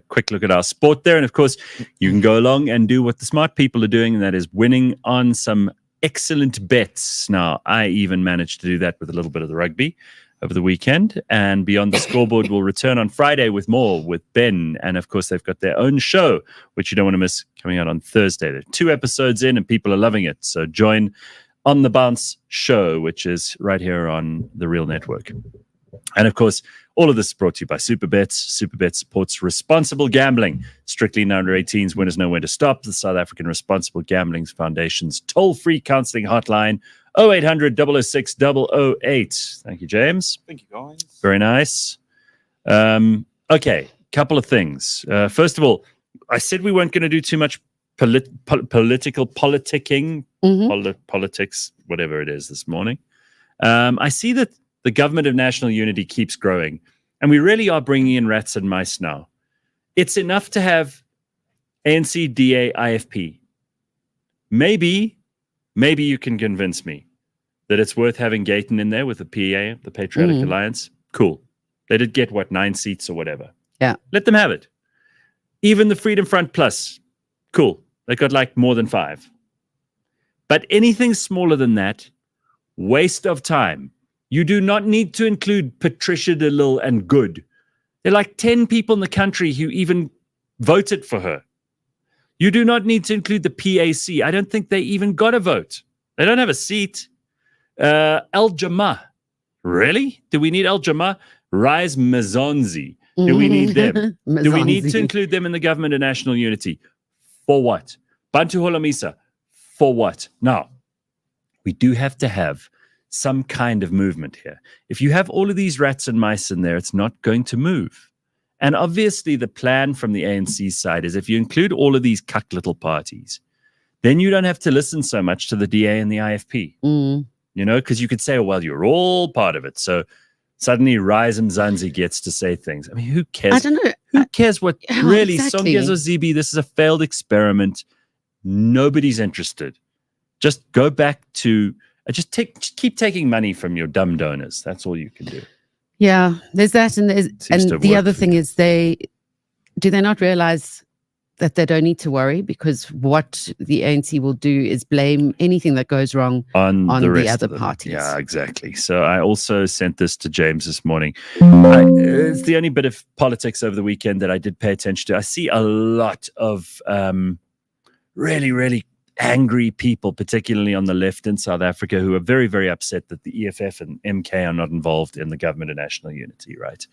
Quick look at our sport there. And of course, you can go along and do what the smart people are doing, and that is winning on some excellent bets. Now, I even managed to do that with a little bit of the rugby over the weekend. And Beyond the Scoreboard will return on Friday with more with Ben. And of course, they've got their own show, which you don't want to miss, coming out on Thursday. There are 2 episodes in and people are loving it. So join On the Bounce show, which is right here on the Real Network. And of course, all of this is brought to you by Superbets. Superbets supports responsible gambling. Strictly under 18s, winners know when to stop. The South African Responsible Gambling Foundation's toll-free counseling hotline, 0800 006 008. Thank you, James. Thank you, guys. Very nice. Okay, couple of things. First of all, I said we weren't going to do too much political politicking, politics, whatever it is this morning. I see that the government of national unity keeps growing, and we really are bringing in rats and mice now. It's enough to have ANC, DA, IFP. Maybe you can convince me that it's worth having Gayton in there with the PA, the Patriotic Alliance. Cool. They did get, 9 seats or whatever. Yeah. Let them have it. Even the Freedom Front Plus. Cool. They got like more than 5. But anything smaller than that, waste of time. You do not need to include Patricia DeLille and Good. There are like 10 people in the country who even voted for her. You do not need to include the PAC. I don't think they even got a vote. They don't have a seat. El Jama. Really? Do we need El Jama? Rise Mzonzi. Do we need them? Do we need to include them in the government of national unity? For what? Bantu Holomisa. For what? Now, we do have to have some kind of movement here. If you have all of these rats and mice in there, it's not going to move. And obviously the plan from the ANC side is if you include all of these cuck little parties, then you don't have to listen so much to the DA and the IFP. You know, because you could say, oh, well, you're all part of it. So suddenly Rise Mzansi gets to say things. I mean, who cares? I don't know. Who cares what really exactly. Songezo Zibi, this is a failed experiment. Nobody's interested. Just go back to just keep taking money from your dumb donors. That's all you can do. Yeah, there's that, and the other thing is do they not realize that they don't need to worry, because what the ANC will do is blame anything that goes wrong on the other parties. Yeah, exactly. So I also sent this to James this morning. It's the only bit of politics over the weekend that I did pay attention to. I see a lot of really, really angry people, particularly on the left in South Africa, who are very, very upset that the EFF and MK are not involved in the government of national unity, right?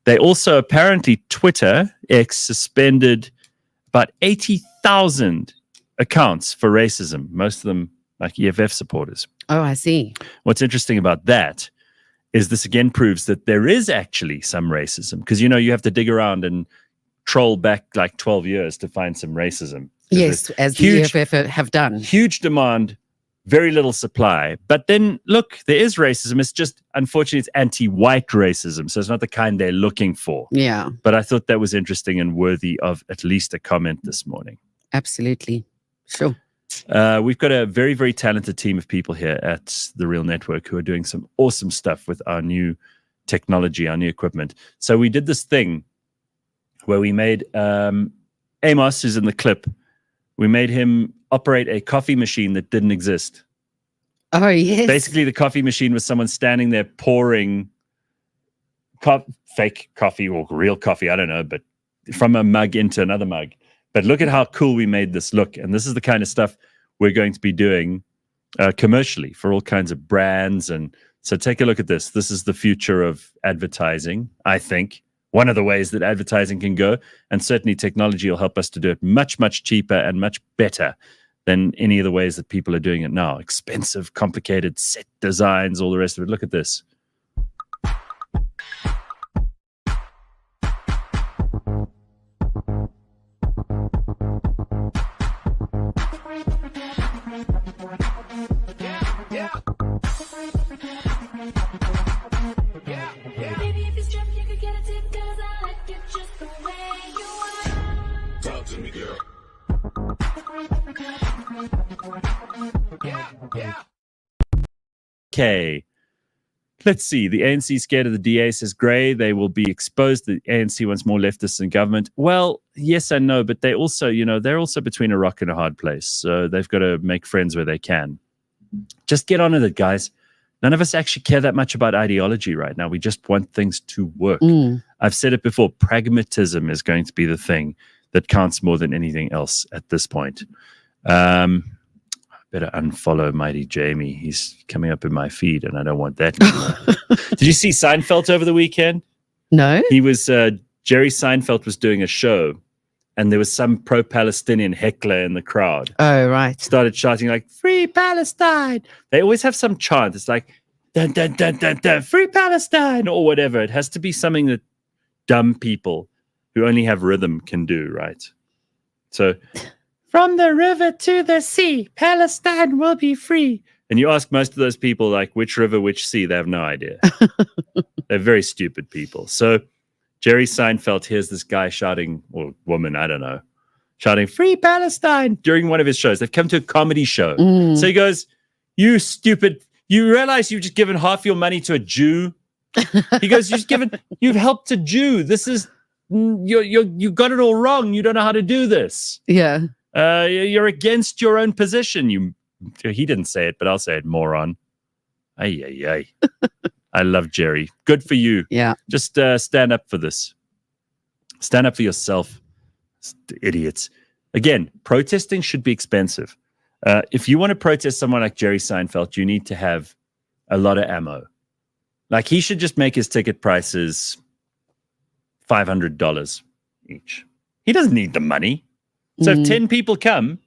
They also apparently, Twitter, X, suspended about 80,000 accounts for racism, most of them like EFF supporters. Oh, I see. What's interesting about that is this again proves that there is actually some racism, because, you know, you have to dig around and troll back like 12 years to find some racism. Yes, as the EFF have done. Huge demand, very little supply. But then, look, there is racism. It's just, unfortunately, it's anti-white racism. So it's not the kind they're looking for. Yeah. But I thought that was interesting and worthy of at least a comment this morning. Absolutely. Sure. We've got a very, very talented team of people here at The Real Network who are doing some awesome stuff with our new technology, our new equipment. So we did this thing where we made Amos, who's in the clip, we made him operate a coffee machine that didn't exist. Oh, yes. Basically, the coffee machine was someone standing there pouring fake coffee or real coffee, I don't know, but from a mug into another mug. But look at how cool we made this look. And this is the kind of stuff we're going to be doing commercially for all kinds of brands. And so take a look at this. This is the future of advertising, I think. One of the ways that advertising can go, and certainly technology will help us to do it much, much cheaper and much better than any of the ways that people are doing it now. Expensive, complicated set designs, all the rest of it. Look at this. Okay, let's see. The ANC scared of the DA, says Gray. They will be exposed. The ANC wants more leftists in government. Well, yes and no, but they also, you know, they're also between a rock and a hard place. So they've got to make friends where they can. Just get on with it, guys. None of us actually care that much about ideology right now. We just want things to work. I've said it before. Pragmatism is going to be the thing that counts more than anything else at this point. Better unfollow Mighty Jamie. He's coming up in my feed, and I don't want that anymore. Did you see Seinfeld over the weekend? No. He was, Jerry Seinfeld was doing a show, and there was some pro-Palestinian heckler in the crowd. Oh, right. Started shouting like, "Free Palestine!" They always have some chant. It's like, dun, dun, dun, dun, dun, "Free Palestine!" or whatever. It has to be something that dumb people who only have rhythm can do, right? So... From the river to the sea, Palestine will be free. And you ask most of those people, like, which river, which sea, they have no idea. They're very stupid people. So Jerry Seinfeld hears this guy shouting, or woman, I don't know, shouting, "Free Palestine," during one of his shows. They've come to a comedy show. So he goes, "You stupid, you realize you've just given half your money to a Jew?" He goes, "You've helped a Jew. This is, you got it all wrong. You don't know how to do this. Yeah. You're against your own position. He didn't say it, but I'll say it, moron. Ay. I love Jerry. Good for you. Yeah. Just stand up for this. Stand up for yourself. Idiots. Again, protesting should be expensive. If you want to protest someone like Jerry Seinfeld, you need to have a lot of ammo. Like, he should just make his ticket prices $500 each. He doesn't need the money. So if 10 people come,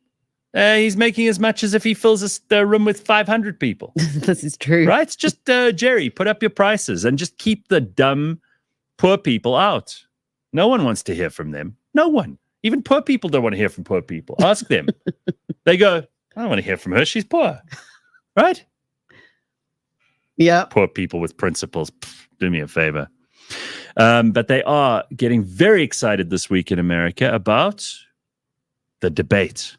he's making as much as if he fills a room with 500 people. This is true. Right? Just, Jerry, put up your prices and just keep the dumb, poor people out. No one wants to hear from them. No one. Even poor people don't want to hear from poor people. Ask them. They go, "I don't want to hear from her. She's poor." Right? Yeah. Poor people with principles. Pff, do me a favor. But they are getting very excited this week in America about the debate.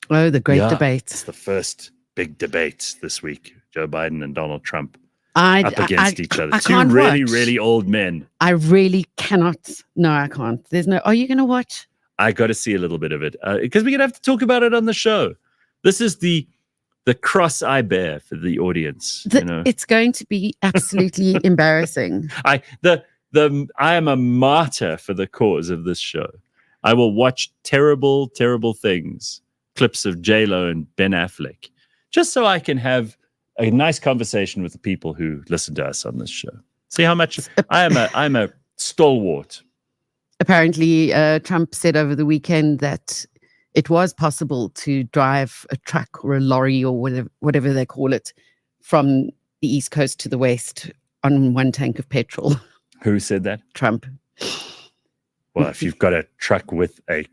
Oh, the great It's debate. the first big debate this week. Joe Biden and Donald Trump up against each other. I Two can't really, watch. really old men. I really cannot. No, I can't. Are you going to watch? I got to see a little bit of it because we're going to have to talk about it on the show. This is the cross I bear for the audience. It's going to be absolutely embarrassing. I am a martyr for the cause of this show. I will watch terrible, terrible things, clips of J-Lo and Ben Affleck, just so I can have a nice conversation with the people who listen to us on this show. See how much I'm a stalwart. Apparently, Trump said over the weekend that it was possible to drive a truck or a lorry or whatever they call it from the East Coast to the West on one tank of petrol. Who said that? Trump. Well, if you've got a truck with a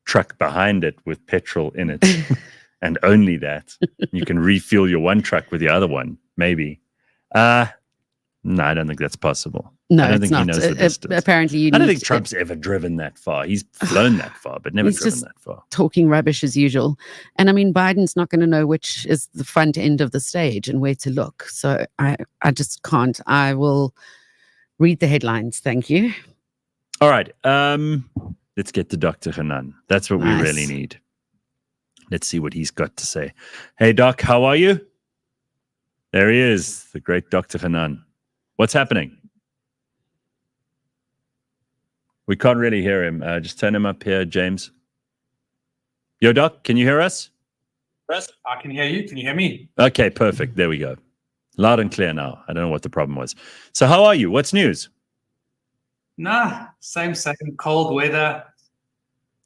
truck behind it with petrol in it, and only that, you can refuel your one truck with the other one, maybe. No, I don't think that's possible. No, I don't it's think not. he knows the distance. Apparently, I don't think Trump's ever driven that far. He's flown that far, but never He's driven just that far. talking rubbish as usual. And I mean, Biden's not going to know which is the front end of the stage and where to look. So I just can't. I will read the headlines. Thank you. All right. Let's get to Dr. Hanan. That's what we Nice. really need. Let's see what he's got to say. Hey, Doc, how are you? There he is, the great Dr. Hanan. What's happening? We can't really hear him. Just turn him up here, James. Yo, Doc, can you hear us? Yes, I can hear you. Can you hear me? Okay, perfect. There we go. Loud and clear now. I don't know what the problem was. So how are you? What's news? Nah, same cold weather.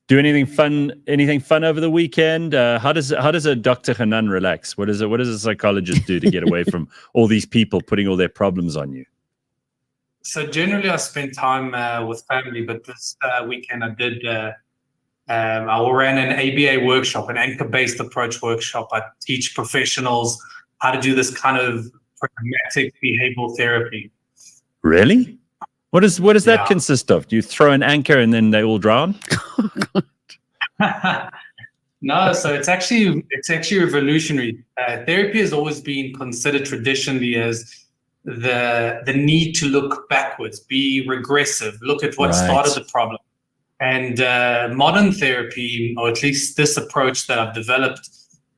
Do anything fun over the weekend? How does a Dr. Hanan relax? What does a psychologist do to get away from all these people putting all their problems on you? So generally I spend time with family, but this weekend I did, I ran an ABA workshop, an anchor-based approach workshop. I teach professionals how to do this kind of pragmatic behavioral therapy. Really? What does that Yeah. consist of? Do you throw an anchor and then they all drown? No, so it's actually revolutionary. Therapy has always been considered traditionally as the need to look backwards, be regressive, look at what Right. started the problem. And modern therapy, or at least this approach that I've developed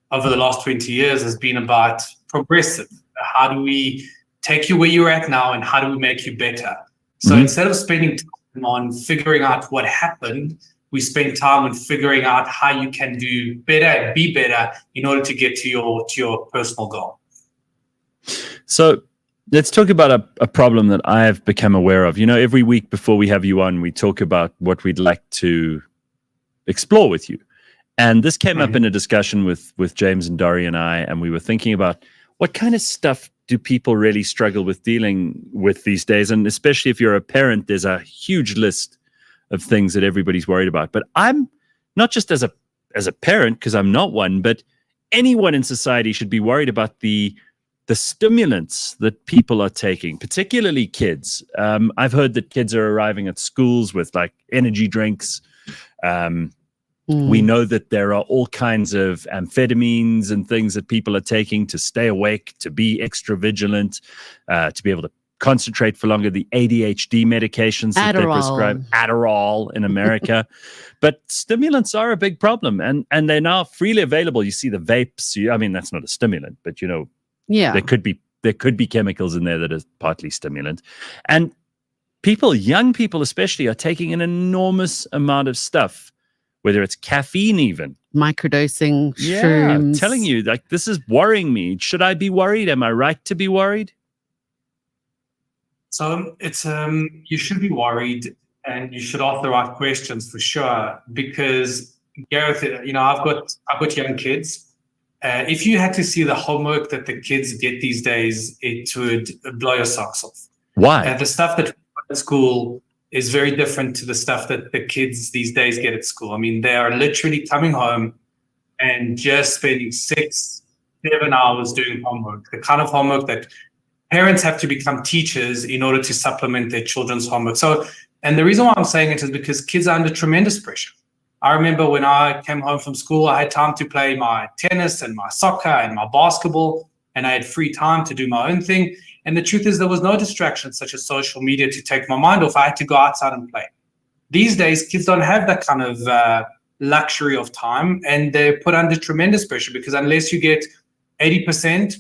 over the last 20 years, has been about progressive. How do we take you where you're at now, and how do we make you better? So Mhm. instead of spending time on figuring out what happened, we spend time on figuring out how you can do better, be better in order to get to your personal goal. So let's talk about a problem that I have become aware of. Every week before we have you on, we talk about what we'd like to explore with you. And this came up in a discussion with James and Dory and I, and we were thinking about what kind of stuff do people really struggle with dealing with these days? And especially if you're a parent, there's a huge list of things that everybody's worried about. But I'm not just as a parent, because I'm not one, but anyone in society should be worried about the stimulants that people are taking, particularly kids. I've heard that kids are arriving at schools with like energy drinks. We know that there are all kinds of amphetamines and things that people are taking to stay awake, to be extra vigilant, to be able to concentrate for longer. The ADHD medications that they prescribe, Adderall in America. But stimulants are a big problem, and they're now freely available. You see the vapes. I mean, that's not a stimulant, but you know, there could be chemicals in there that are partly stimulant. And people, young people especially, are taking an enormous amount of stuff, whether it's caffeine, even microdosing, yeah, shrooms. Telling you, like, this is worrying me. Should I be worried? Am I right to be worried? So it's you should be worried, and you should ask the right questions for sure. Because Gareth, you know, I've got young kids. If you had to see the homework that the kids get these days, it would blow your socks off. Why? The stuff that at school is very different to the stuff that the kids these days get at school. I mean, they are literally coming home and just spending 6-7 hours doing homework, the kind of homework that parents have to become teachers in order to supplement their children's homework. So, and the reason why I'm saying it is because kids are under tremendous pressure. I remember when I came home from school, I had time to play my tennis and my soccer and my basketball, and I had free time to do my own thing. And the truth is, there was no distractions such as social media to take my mind off. I had to go outside and play. These days, kids don't have that kind of luxury of time, and they're put under tremendous pressure because unless you get 80%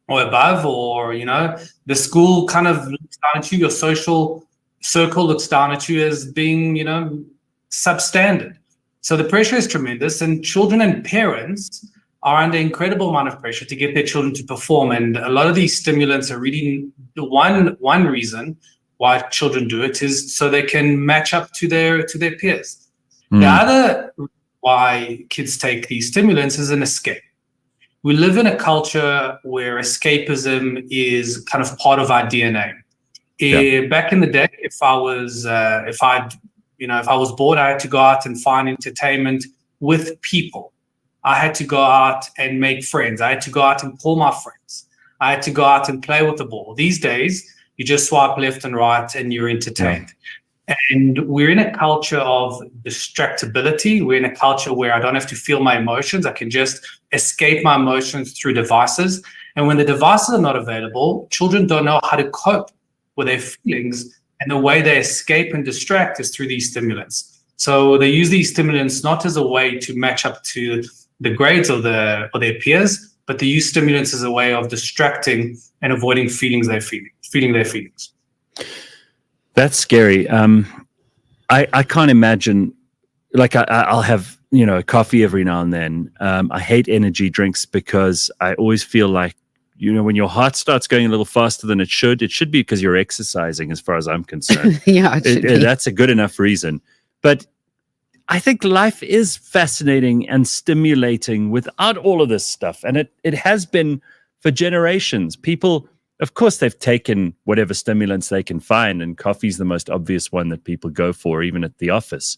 or above, or, you know, the school kind of looks down at you, your social circle looks down at you as being, you know, substandard. So the pressure is tremendous, and children and parents are under incredible amount of pressure to get their children to perform. And a lot of these stimulants are really the one reason why children do it is so they can match up to their peers. The other why kids take these stimulants is an escape. We live in a culture where escapism is kind of part of our DNA. Back in the day, if I was bored, I had to go out and find entertainment with people. I had to go out and make friends. I had to go out and call my friends. I had to go out and play with the ball. These days, you just swipe left and right and you're entertained. And we're in a culture of distractibility. We're in a culture where I don't have to feel my emotions. I can just escape my emotions through devices. And when the devices are not available, children don't know how to cope with their feelings. And the way they escape and distract is through these stimulants. So they use these stimulants not as a way to match up to the grades or their peers, but they use stimulants as a way of distracting and avoiding feeling their feelings. That's scary. I can't imagine, like I'll have, you know, coffee every now and then. I hate energy drinks because I always feel like, you know, when your heart starts going a little faster than it should be because you're exercising, as far as I'm concerned. That's a good enough reason. But I think life is fascinating and stimulating without all of this stuff. And it has been for generations. People, of course, they've taken whatever stimulants they can find, and coffee's the most obvious one that people go for, even at the office.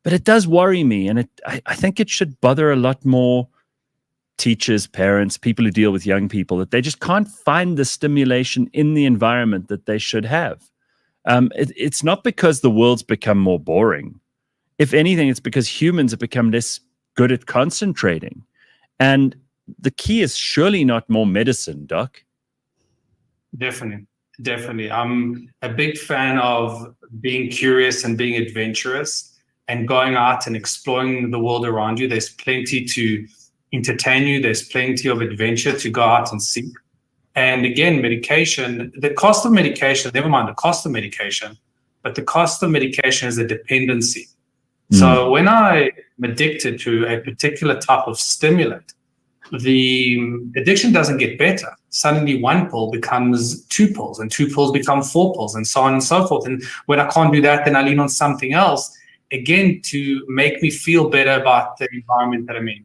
But it does worry me, and I think it should bother a lot more teachers, parents, people who deal with young people, that they just can't find the stimulation in the environment that they should have. It's not because the world's become more boring. If anything, it's because humans have become less good at concentrating. And the key is surely not more medicine, Doc. Definitely. I'm a big fan of being curious and being adventurous and going out and exploring the world around you. There's plenty to entertain you. There's plenty of adventure to go out and seek. And again, medication, the cost of medication, never mind the cost of medication, but the cost of medication is a dependency. So when I'm addicted to a particular type of stimulant, the addiction doesn't get better. Suddenly one pill becomes 2 pills, and 2 pills become 4 pills, and so on and so forth. And when I can't do that, then I lean on something else, again, to make me feel better about the environment that I'm in.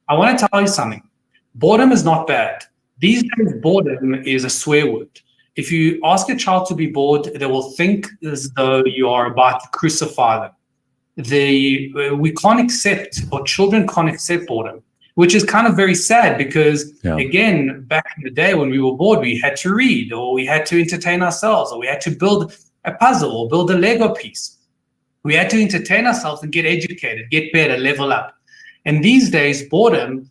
I want to tell you something. Boredom is not bad. These days, boredom is a swear word. If you ask a child to be bored, they will think as though you are about to crucify them. We can't accept, or children can't accept boredom. which is kind of very sad because, Yeah. again, back in the day when we were bored, we had to read, or we had to entertain ourselves, or we had to build a puzzle or build a Lego piece. We had to entertain ourselves and get educated, get better, level up. And these days, boredom,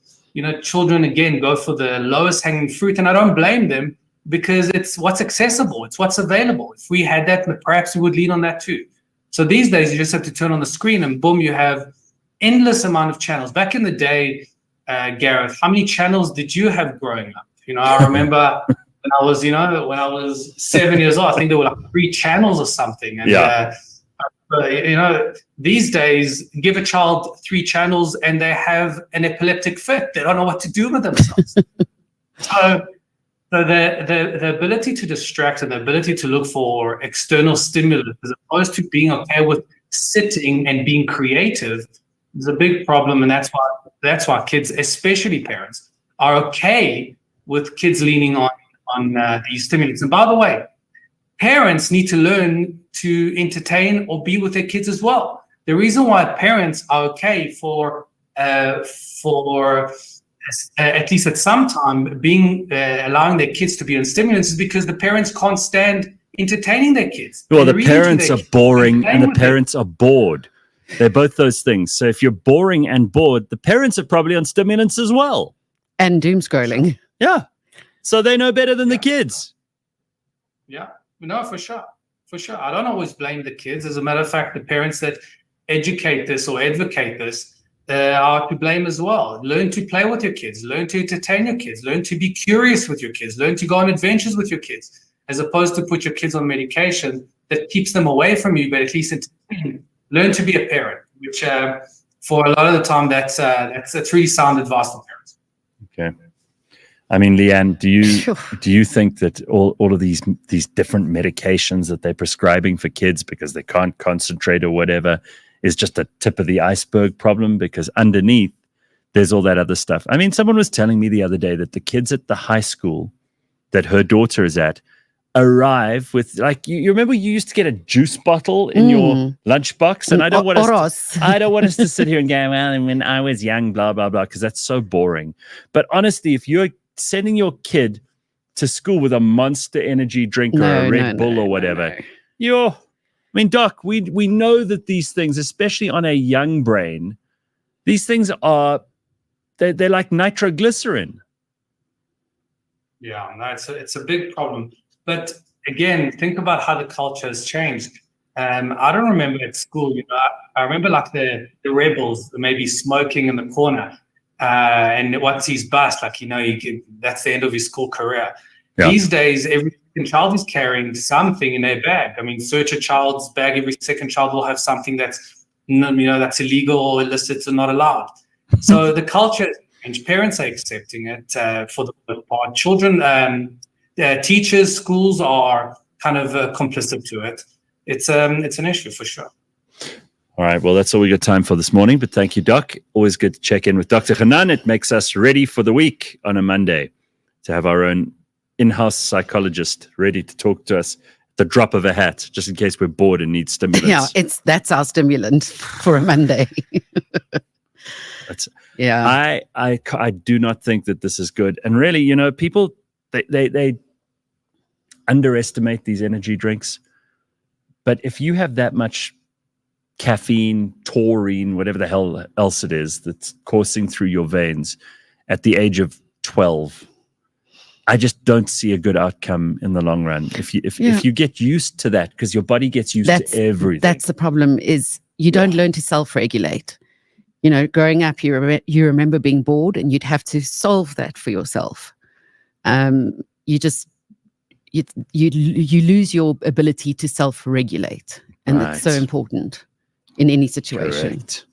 children, again, go for the lowest hanging fruit. And I don't blame them because it's what's accessible. It's what's available. If we had that, perhaps we would lean on that too. So these days, you just have to turn on the screen and boom, you have endless amount of channels. Back in the day, Gareth, how many channels did you have growing up? I remember when I was 7 years old, I think there were like 3 channels or something. And, these days, give a child 3 channels and they have an epileptic fit. They don't know what to do with themselves. So the ability to distract and the ability to look for external stimulus as opposed to being okay with sitting and being creative is a big problem. And that's why kids, especially parents, are okay with kids leaning on these stimulants. And by the way, parents need to learn to entertain or be with their kids as well. The reason why parents are okay for at least at some time allowing their kids to be on stimulants is because the parents can't stand entertaining their kids. Well, the parents are boring and the parents are bored. They're both those things. So if you're boring and bored, the parents are probably on stimulants as well. And doom scrolling. Yeah. So they know better than the kids. Yeah. No, for sure. For sure. I don't always blame the kids. As a matter of fact, the parents that educate this or advocate this are to blame as well. Learn to play with your kids. Learn to entertain your kids. Learn to be curious with your kids. Learn to go on adventures with your kids, as opposed to put your kids on medication that keeps them away from you, but at least entertain. Learn to be a parent, which for a lot of the time, that's really sound advice for parents. Okay. I mean, Leanne, do you think that all of these different medications that they're prescribing for kids because they can't concentrate or whatever is just a tip of the iceberg problem? Because underneath, there's all that other stuff. I mean, someone was telling me the other day that the kids at the high school that her daughter is at arrive with, like, you remember you used to get a juice bottle in your lunchbox, and I don't want us to sit here and go, well, when I was young, blah blah blah, because that's so boring. But honestly, if you're sending your kid to school with a Monster Energy drink or a Red Bull or whatever, I mean, Doc, we know that these things, especially on a young brain, these things are they're like nitroglycerin. Yeah, no, it's a big problem. But again, think about how the culture has changed. I don't remember at school, I remember like the rebels maybe smoking in the corner. And once he's bust, that's the end of his school career. Yeah. These days, every second child is carrying something in their bag. I mean, search a child's bag. Every second child will have something that's illegal or illicit or not allowed. So the culture has changed. Parents are accepting it for the most part. Children, teachers, schools are kind of complicit to it. It's an issue for sure. All right, well, that's all we got time for this morning, but thank you, Doc. Always good to check in with Dr. Hanan. It makes us ready for the week on a Monday to have our own in-house psychologist ready to talk to us at the drop of a hat, just in case we're bored and need stimulants. Yeah, that's our stimulant for a Monday. I do not think that this is good. And really, people, they underestimate these energy drinks. But if you have that much caffeine, taurine, whatever the hell else it is that's coursing through your veins at the age of 12, I just don't see a good outcome in the long run. If you get used to that, because your body gets used to everything. That's the problem, is you don't learn to self-regulate. Growing up, you remember being bored and you'd have to solve that for yourself. You lose your ability to self-regulate. And that's so important in any situation. Correct.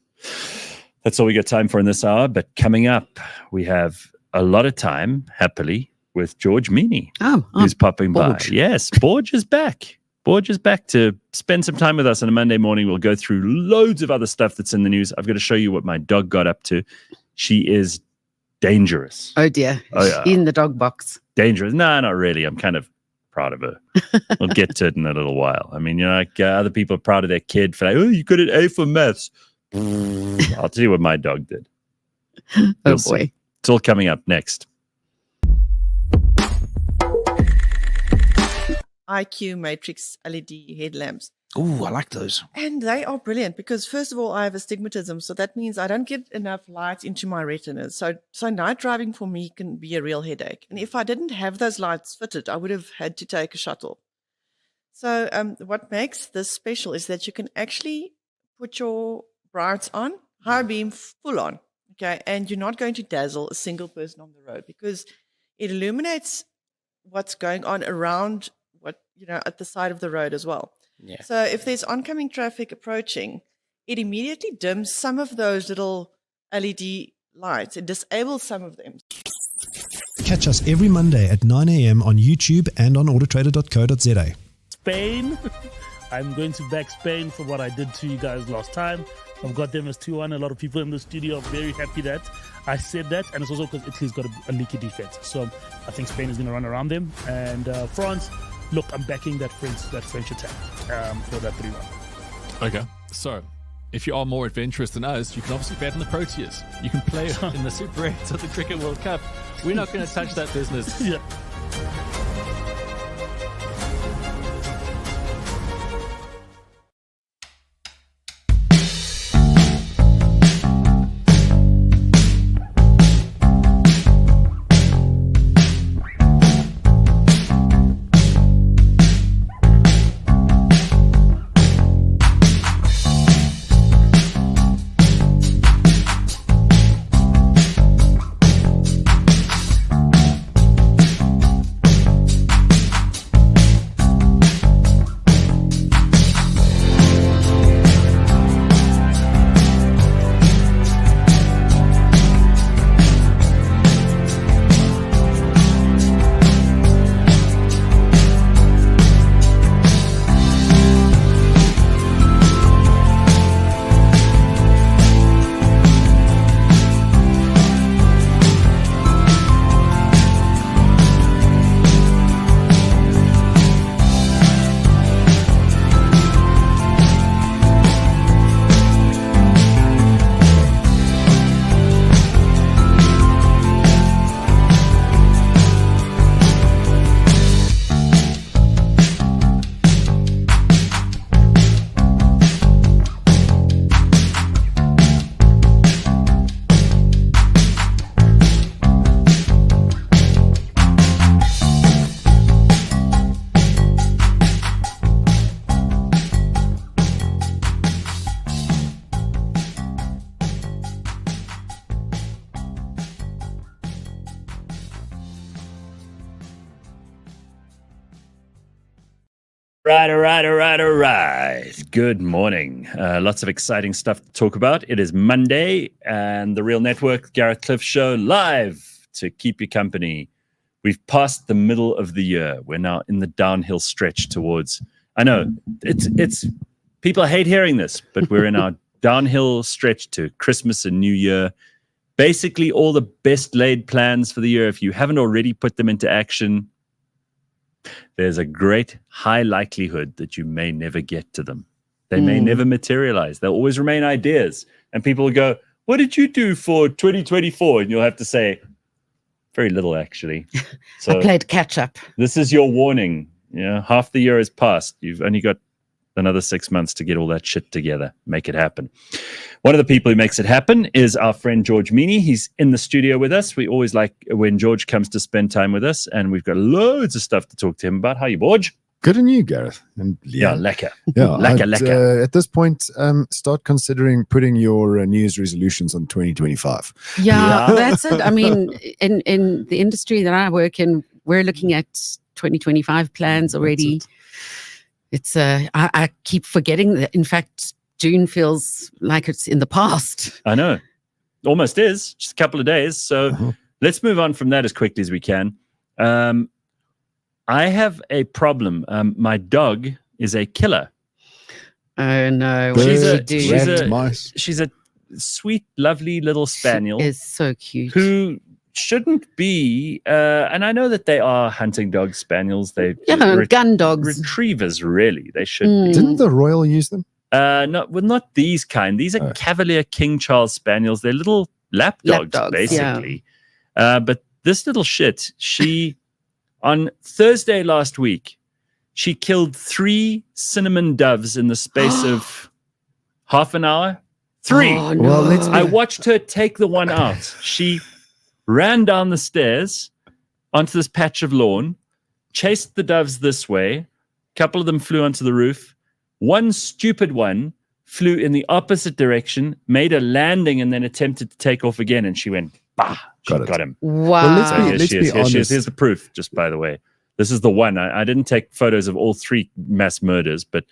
That's all we got time for in this hour. But coming up, we have a lot of time, happily, with George Mienie, who's popping by. Yes, Borge is back. Borge is back to spend some time with us on a Monday morning. We'll go through loads of other stuff that's in the news. I've got to show you what my dog got up to. She is dangerous. Oh, dear. In the dog box. Dangerous. No, not really. I'm kind of proud of her. We'll get to it in a little while. I mean, other people are proud of their kid for you got an A for maths. I'll tell you what my dog did. Oh We'll see. boy. It's all coming up next. IQ Matrix LED headlamps. Ooh, I like those. And they are brilliant because, first of all, I have astigmatism. So that means I don't get enough light into my retinas. So night driving for me can be a real headache. And if I didn't have those lights fitted, I would have had to take a shuttle. So what makes this special is that you can actually put your brights on, high beam full on, okay? And you're not going to dazzle a single person on the road because it illuminates what's going on around at the side of the road as well. Yeah. So if there's oncoming traffic approaching, it immediately dims some of those little LED lights. It disables some of them. Catch us every Monday at 9 a.m. on YouTube and on autotrader.co.za. Spain. I'm going to back Spain for what I did to you guys last time. I've got them as 2-1. A lot of people in the studio are very happy that I said that. And it's also because Italy's got a leaky defense. So I think Spain is going to run around them. And France, look, I'm backing that French attack for that 3-1. Okay, so if you are more adventurous than us, you can obviously bet on the Proteas. You can play in the Super 8 of the Cricket World Cup. We're not going to touch that business. Yeah. All right. Good morning. Lots of exciting stuff to talk about. It is Monday and the Real Network, Gareth Cliff Show, live to keep you company. We've passed the middle of the year. We're now in the downhill stretch towards, I know, it's people hate hearing this, but we're in our downhill stretch to Christmas and New Year. Basically, all the best laid plans for the year, if you haven't already put them into action, there's a great high likelihood that you may never get to them. They may never materialize. They'll always remain ideas. And people will go, what did you do for 2024? And you'll have to say, very little, actually. So I played catch up. This is your warning. Half the year has passed. You've only got another 6 months to get all that shit together. Make it happen. One of the people who makes it happen is our friend George Mienie. He's in the studio with us. We always like when George comes to spend time with us, and we've got loads of stuff to talk to him about. How you, George? Good on you, Gareth. And Leanne. Yeah, lekker. Yeah, lekker. At this point, start considering putting your New Year's resolutions on 2025. Yeah, that's it. I mean, in the industry that I work in, we're looking at 2025 plans already. It's I keep forgetting that. In fact, June feels like it's in the past. I know. Almost is. Just a couple of days. So let's move on from that as quickly as we can. I have a problem. My dog is a killer. Oh, no. She's a sweet, lovely little spaniel. She is so cute. Who shouldn't be, and I know that they are hunting dogs, spaniels. Gun dogs. Retrievers, really. They should be. Didn't the Royal use them? Not these kind. These are Cavalier King Charles Spaniels. They're little lapdogs, Lapdogs, basically. But this little shit, she, on Thursday last week, she killed 3 cinnamon doves in the space of half an hour. 3. Oh, no. Well, I watched her take the one out. She ran down the stairs onto this patch of lawn, chased the doves this way. A couple of them flew onto the roof. One stupid one flew in the opposite direction, made a landing, and then attempted to take off again. And she went, bah, she got him. Wow. Well, let's So be- here let's she be is. Here she is. honest. Here's the proof, just by the way. This is the one. I didn't take photos of all 3 mass murders, but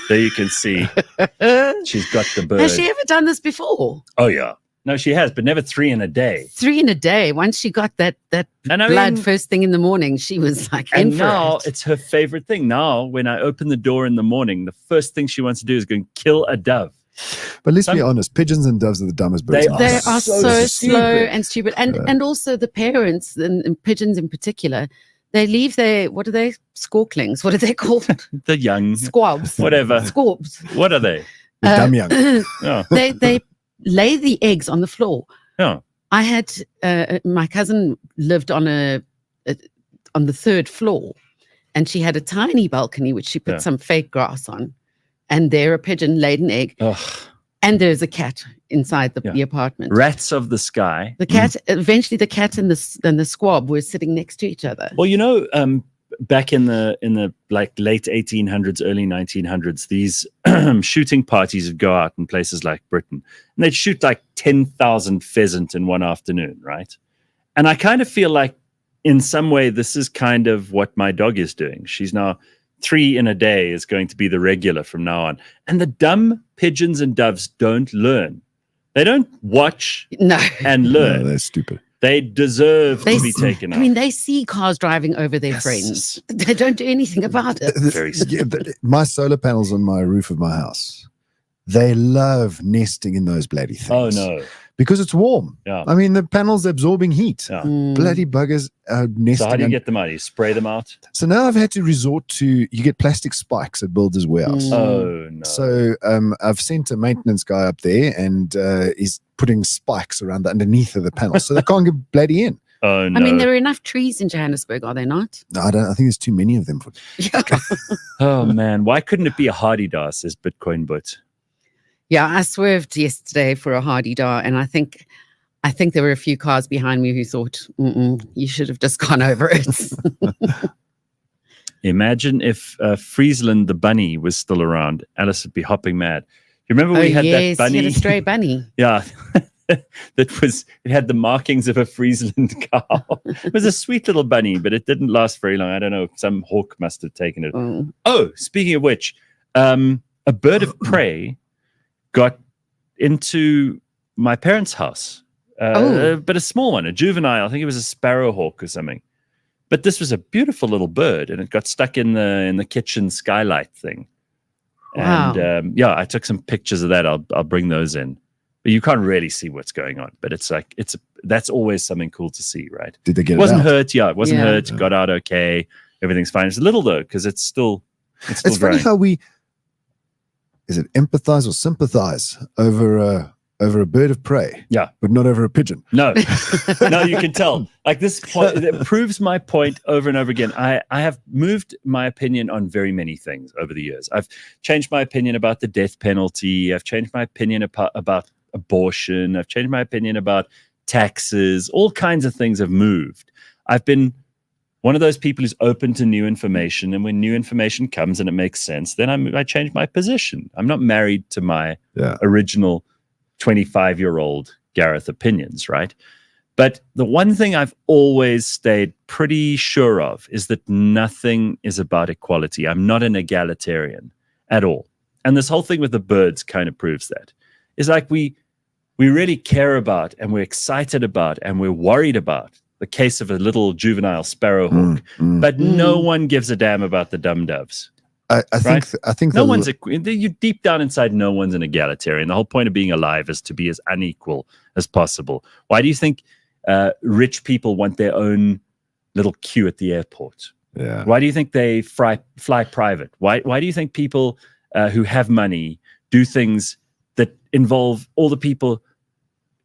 there you can see she's got the bird. Has she ever done this before? Oh, yeah. No, she has, but never 3 in a day. 3 in a day. Once she got that And I blood mean- first thing in the morning, she was like, in And for now it. it's her favorite thing. Now, when I open the door in the morning, the first thing she wants to do is go and kill a dove. But let's be Some- honest, pigeons and doves are the dumbest birds. They in the They house. are so so stupid. slow and stupid. And also the parents, and pigeons in particular, they leave their, what are they? Squawklings. What are they called? The young, Squabs. whatever. Squabs. What are they? The dumb young. Yeah. They lay the eggs on the floor. Yeah. I had my cousin lived on on the 3rd floor, and she had a tiny balcony which she put Yeah. some fake grass on, and there a pigeon laid an egg, Ugh. and there's a cat inside the, Yeah. the apartment. Rats of the sky. The cat eventually the cat and the squab were sitting next to each other. Well, you know, back in the like late 1800s, early 1900s, these shooting parties would go out in places like Britain, and they'd shoot like 10,000 pheasant in one afternoon, right? And I kind of feel like, in some way, this is kind of what my dog is doing. She's now 3 in a day is going to be the regular from now on. And the dumb pigeons and doves don't learn. They don't watch No. and No, learn. they're stupid. They deserve They to be s- taken I out. mean, they see cars driving over their Yes. friends. They don't do anything about it. Very My solar panels on my roof of my house, they love nesting in those bloody Oh, things. no. Because it's warm. Yeah. I mean, the panel's absorbing heat. Yeah. Mm. Bloody buggers are nesting. So how do you and- get them out? You spray them out? So now I've had to resort to, you get plastic spikes at Builders Warehouse. Mm. Oh, no. So I've sent a maintenance guy up there, and he's putting spikes around the underneath of the panel, so they can't get bloody in. Oh, no. I mean, there are enough trees in Johannesburg, are there not? No, I think there's too many of them. For, Oh, man. Why couldn't it be a Hardy-Dar, says Bitcoin Boot? Yeah, I swerved yesterday for a Hardy-Dar, and I think there were a few cars behind me who thought, you should have just gone over it. Imagine if Friesland the bunny was still around. Alice would be hopping mad. You remember we had yes, that bunny? he had a stray bunny. Yeah. It had the markings of a Friesland cow. It was a sweet little bunny, but it didn't last very long. I don't know. Some hawk must have taken it. Oh. Oh, speaking of which, a bird of prey got into my parents' house, but a small one, a juvenile. I think it was a sparrowhawk or something. But this was a beautiful little bird, and it got stuck in the kitchen skylight thing. Wow. And yeah, I took some pictures of that. I'll bring those in. But you can't really see what's going on. But it's like that's always something cool to see, right? did they get It it wasn't out? hurt. Yeah, it wasn't Yeah. hurt. Got out okay. Everything's fine. It's little though, because it's still It's funny growing. how is it empathize or sympathize over a bird of prey? Yeah. But not over a pigeon. No, no, you can tell. Like this point, it proves my point over and over again. I have moved my opinion on very many things over the years. I've changed my opinion about the death penalty. I've changed my opinion about abortion. I've changed my opinion about taxes. All kinds of things have moved. I've been one of those people who's open to new information, and when new information comes and it makes sense, then I change my position. I'm not married to my original 25-year-old Gareth opinions, right? But the one thing I've always stayed pretty sure of is that nothing is about equality. I'm not an egalitarian at all. And this whole thing with the birds kind of proves that. It's like we really care about, and we're excited about, and we're worried about the case of a little juvenile sparrowhawk, but no one gives a damn about the dumb doves. I think No one's you deep down inside. No one's an egalitarian. The whole point of being alive is to be as unequal as possible. Why do you think rich people want their own little queue at the airport? Yeah. Why do you think they fly private? Why do you think people who have money do things that involve all the people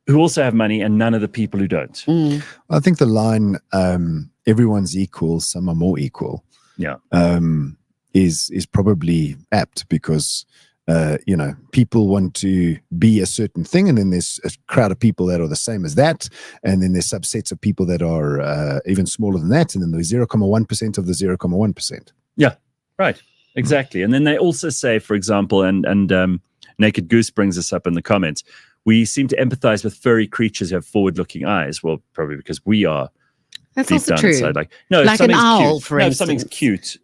who also have money and none of the people who don't. I think the line, everyone's equal, some are more equal, is probably apt because, people want to be a certain thing, and then there's a crowd of people that are the same as that, and then there's subsets of people that are even smaller than that, and then there's 0.1% of the 0.1%. Yeah, right. Exactly. And then they also say, for example, and Naked Goose brings this up in the comments, we seem to empathize with furry creatures who have forward-looking eyes. Well, probably because we are. That's deep also down true. Inside, like an owl, cute, for if instance. something's cute.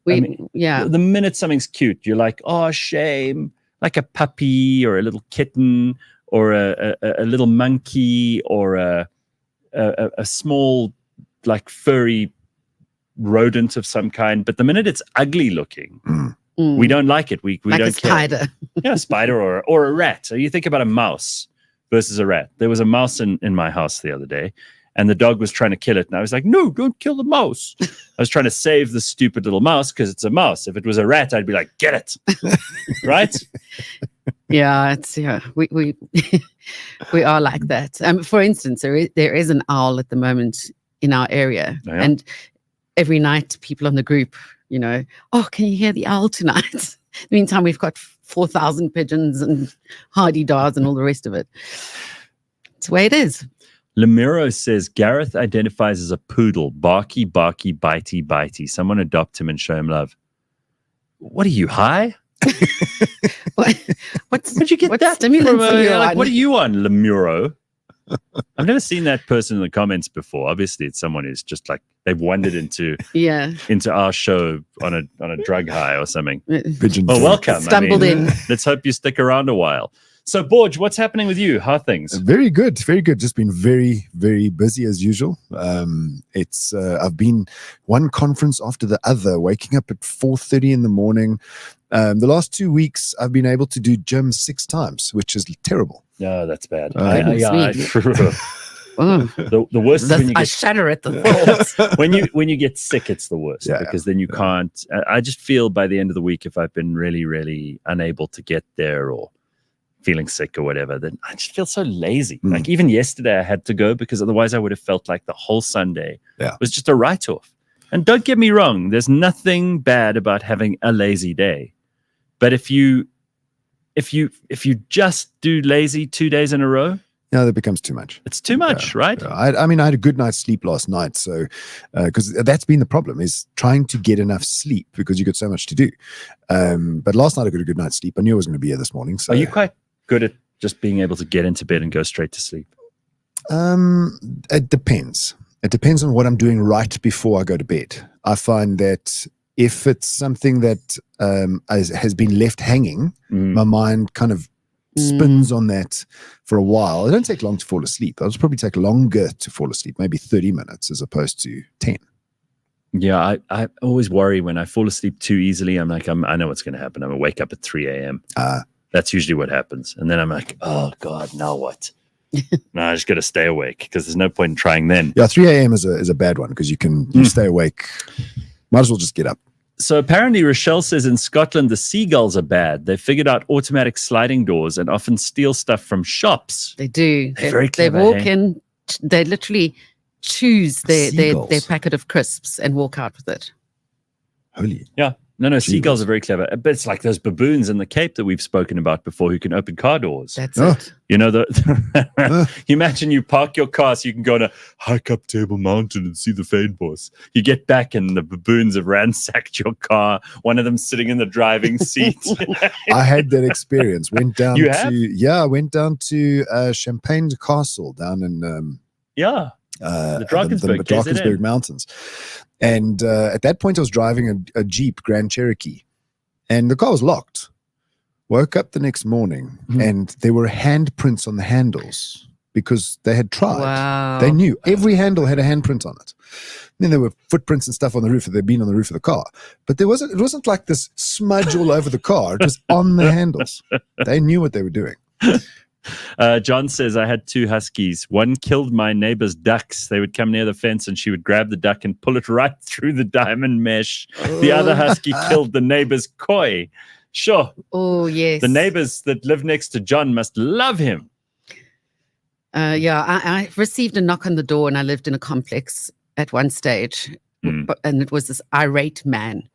Yeah. The minute something's cute, you're like, oh, shame. Like a puppy or a little kitten or a little monkey or a small, like, furry rodent of some kind. But the minute it's ugly looking, we don't like it. We like don't a spider. care. Yeah, a spider or a rat. So you think about a mouse versus a rat. There was a mouse in my house the other day, and the dog was trying to kill it. And I was like, no, don't kill the mouse. I was trying to save the stupid little mouse because it's a mouse. If it was a rat, I'd be like, get it. Right? Yeah, we we are like that. For instance, there is an owl at the moment in our area, and every night people on the group, oh, can you hear the owl tonight? Meantime, we've got 4,000 pigeons and hardy-dars and all the rest of it. It's the way it is. Lemiro says Gareth identifies as a poodle, barky, barky, bitey, bitey. Someone adopt him and show him love. What are you, high? Where'd you get that from? Like, what are you on, Lemuro? I've never seen that person in the comments before. Obviously, it's someone who's just like they've wandered into our show on a drug high or something. Well, welcome. Stumbled in. Let's hope you stick around a while. So, Borge, what's happening with you? How are things? Very good, very good. Just been very, very busy as usual. I've been one conference after the other, waking up at 4:30 in the morning. The last 2 weeks, I've been able to do gym 6 times, which is terrible. No, that's bad. The worst is when you I shudder at the thoughts. when you get sick, it's the worst because then you can't. I just feel by the end of the week, if I've been really, really unable to get there or feeling sick or whatever, then I just feel so lazy. Like even yesterday, I had to go because otherwise I would have felt like the whole Sunday was just a write-off. And don't get me wrong, there's nothing bad about having a lazy day, but if you just do lazy 2 days in a row, that becomes too much. It's too much, right? Yeah. I had a good night's sleep last night, so because that's been the problem is trying to get enough sleep because you got so much to do. But last night I got a good night's sleep. I knew I was going to be here this morning. So are you quite good at just being able to get into bed and go straight to sleep? It depends. It depends on what I'm doing right before I go to bed. I find that if it's something that has been left hanging, my mind kind of spins on that for a while. It don't take long to fall asleep. I'll probably take longer to fall asleep, maybe 30 minutes as opposed to 10. Yeah, I always worry when I fall asleep too easily. I'm like, I know what's going to happen. I'm going to wake up at 3 a.m. That's usually what happens. And then I'm like, oh, God, now what? No, I just got to stay awake because there's no point in trying then. Yeah, 3 a.m. is a bad one because you stay awake. Might as well just get up. So apparently Rochelle says in Scotland, the seagulls are bad. They figured out automatic sliding doors and often steal stuff from shops. They do. They're very clever. They walk in, they literally choose their packet of crisps and walk out with it. Holy. Yeah. No, seagulls are very clever. But it's like those baboons in the Cape that we've spoken about before who can open car doors. That's it. You know, you imagine you park your car so you can go on a hike up Table Mountain and see the Fynbos. You get back and the baboons have ransacked your car. One of them sitting in the driving seat. I had that experience. Went down I went down to Champagne Castle down in the Drakensberg Mountains. And at that point, I was driving a Jeep Grand Cherokee, and the car was locked. Woke up the next morning, and there were handprints on the handles because they had tried. Wow. They knew every handle had a handprint on it. And then there were footprints and stuff on the roof that they'd been on the roof of the car. But it wasn't like this smudge all over the car. It was on the handles. They knew what they were doing. John says, I had 2 huskies. One killed my neighbor's ducks. They would come near the fence and she would grab the duck and pull it right through the diamond mesh. The other husky killed the neighbor's koi. Sure. Oh, yes. The neighbors that live next to John must love him. I received a knock on the door, and I lived in a complex at one stage, and it was this irate man